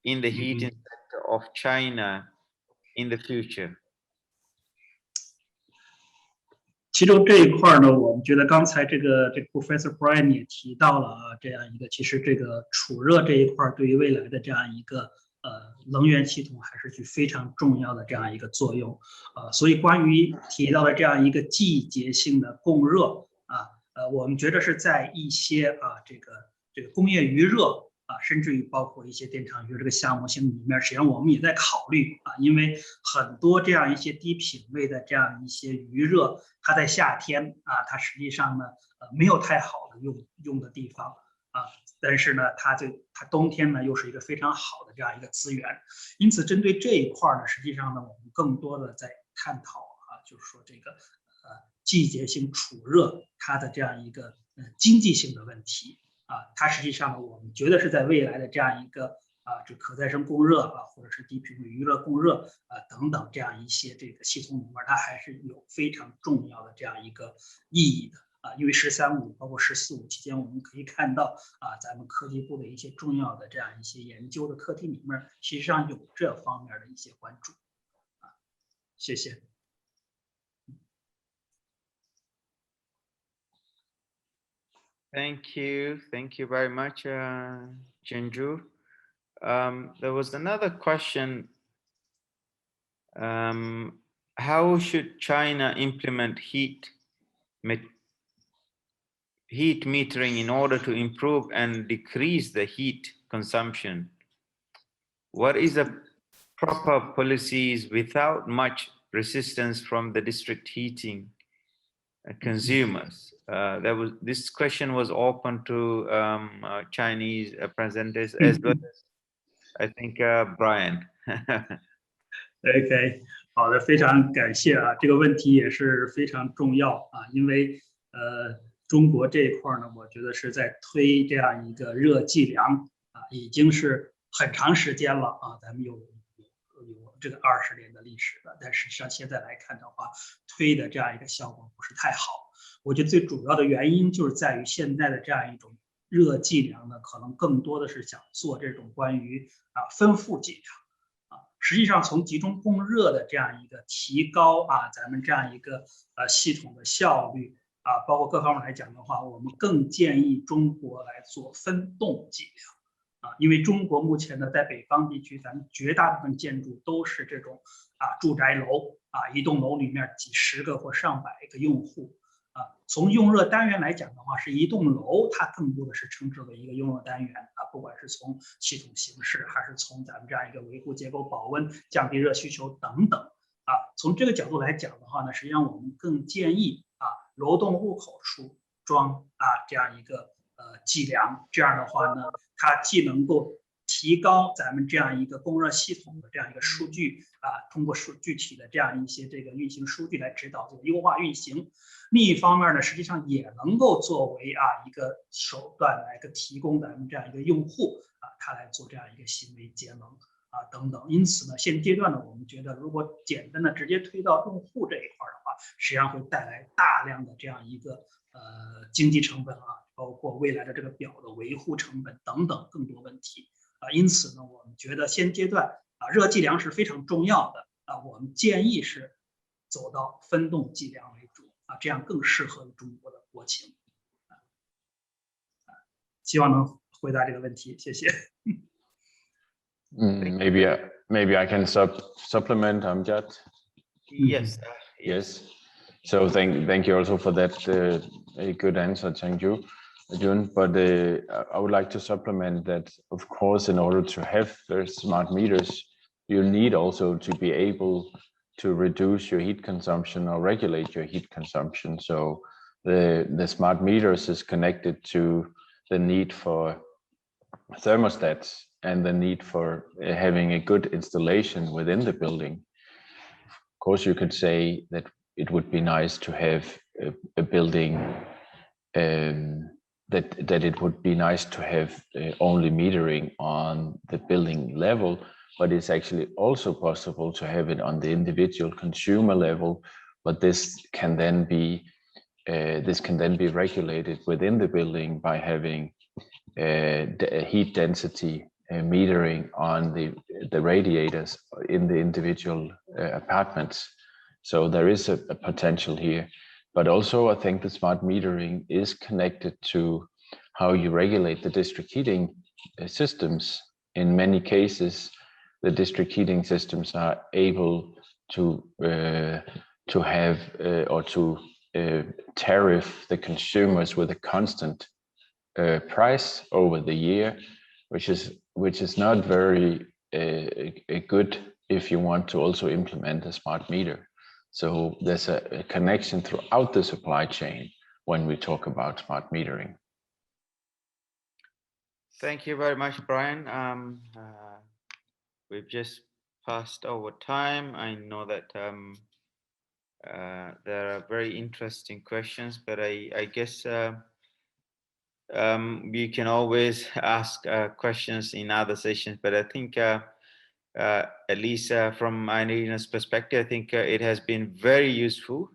in the heating sector of China in the future? 其中这一块呢，我们觉得刚才这个 Professor Brian 也提到了这样一个，其实这个储热这一块对于未来的这样一个能源系统还是具非常重要的这样一个作用所以关于提到的这样一个季节性的供热我们觉得是在一些工业余热甚至于包括一些电厂余热这个项目性里面，实际上我们也在考虑因为很多这样一些低品位的这样一些余热，它在夏天它实际上呢没有太好的用的地方但是呢它冬天呢又是一个非常好的这样一个资源。因此针对这一块呢，实际上呢我们更多的在探讨就是说季节性储热它的这样一个经济性的问题它实际上呢，我们觉得是在未来的这样一个可再生供热或者是低频率余热供热等等这样一些系统里面，它还是有非常重要的这样一个意义的因为13.5包括14.5期间，我们可以看到咱们科技部的一些重要的这样一些研究的课题里面，实际上有这方面的一些关注谢谢。Thank you very much, Jinju. There was another question. How should China implement heat metering in order to improve and decrease the heat consumption? What is the proper policies without much resistance from the district heating consumers? This question was open to Chinese presenters as well as I think Brian. OK， 好的，非常感谢这个问题也是非常重要因为中国这一块呢，我觉得是在推这样一个热计量已经是很长时间了咱们有这个20年的历史了，但实际上现在来看的话，推的这样一个效果不是太好。我觉得最主要的原因就是在于现在的这样一种热计量呢，可能更多的是想做这种关于分付计量实际上从集中供热的这样一个提高咱们这样一个系统的效率包括各方面来讲的话，我们更建议中国来做分栋计量因为中国目前呢，在北方地区，咱们绝大部分建筑都是这种住宅楼一栋楼里面几十个或上百个用户从用热单元来讲的话，是一栋楼，它更多的是称之为一个用热单元不管是从系统形式，还是从咱们这样一个维护结构保温、降低热需求等等从这个角度来讲的话呢，实际上我们更建议流动入口处装这样一个计量，这样的话呢，它既能够提高咱们这样一个供热系统的这样一个数据通过具体的这样一些这个运行数据来指导这个优化运行。另一方面呢，实际上也能够作为一个手段来提供咱们这样一个用户他来做这样一个行为节能等等。因此呢，现阶段呢，我们觉得如果简单的直接推到用户这一块的话，实际上会带来大量的这样一个经济成本包括未来的这个表的维护成本等等更多问题因此呢，我们觉得现阶段热计量是非常重要的我们建议是走到分动计量为主这样更适合于中国的国情希望能回答这个问题，谢谢。Maybe I can supplement, Amjad. Yes. Yes. So thank you also for that a good answer, thank you, Jun. But I would like to supplement that, of course, in order to have smart meters, you need also to be able to reduce your heat consumption or regulate your heat consumption. So the smart meters is connected to the need for thermostats and the need for having a good installation within the building. Of course, you could say that it would be nice to have a building that it would be nice to have only metering on the building level, but it's actually also possible to have it on the individual consumer level. But this can then be regulated within the building by having heat density metering on the radiators in the individual apartments. So there is a potential here, but also I think the smart metering is connected to how you regulate the district heating systems. In many cases, the district heating systems are able to have or to tariff the consumers with a constant price over the year, which is not very good if you want to also implement a smart meter. So there's a connection throughout the supply chain when we talk about smart metering. Thank you very much, Brian. We've just passed over time. I know that there are very interesting questions, but I guess we can always ask questions in other sessions, but I think at least from Irina's perspective, I think it has been very useful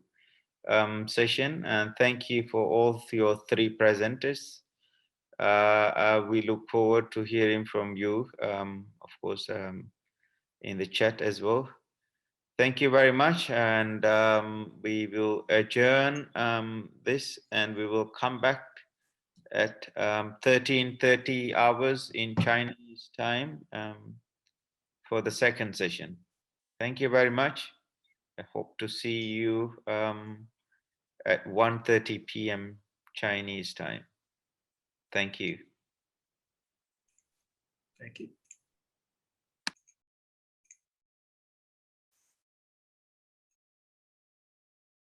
session, and thank you for all your three presenters. We look forward to hearing from you, of course, in the chat as well. Thank you very much, and we will adjourn this, and we will come back at 13:30 hours in Chinese time for the second session. Thank you very much. I hope to see you at 1:30 p.m. Chinese time. Thank you. Thank you.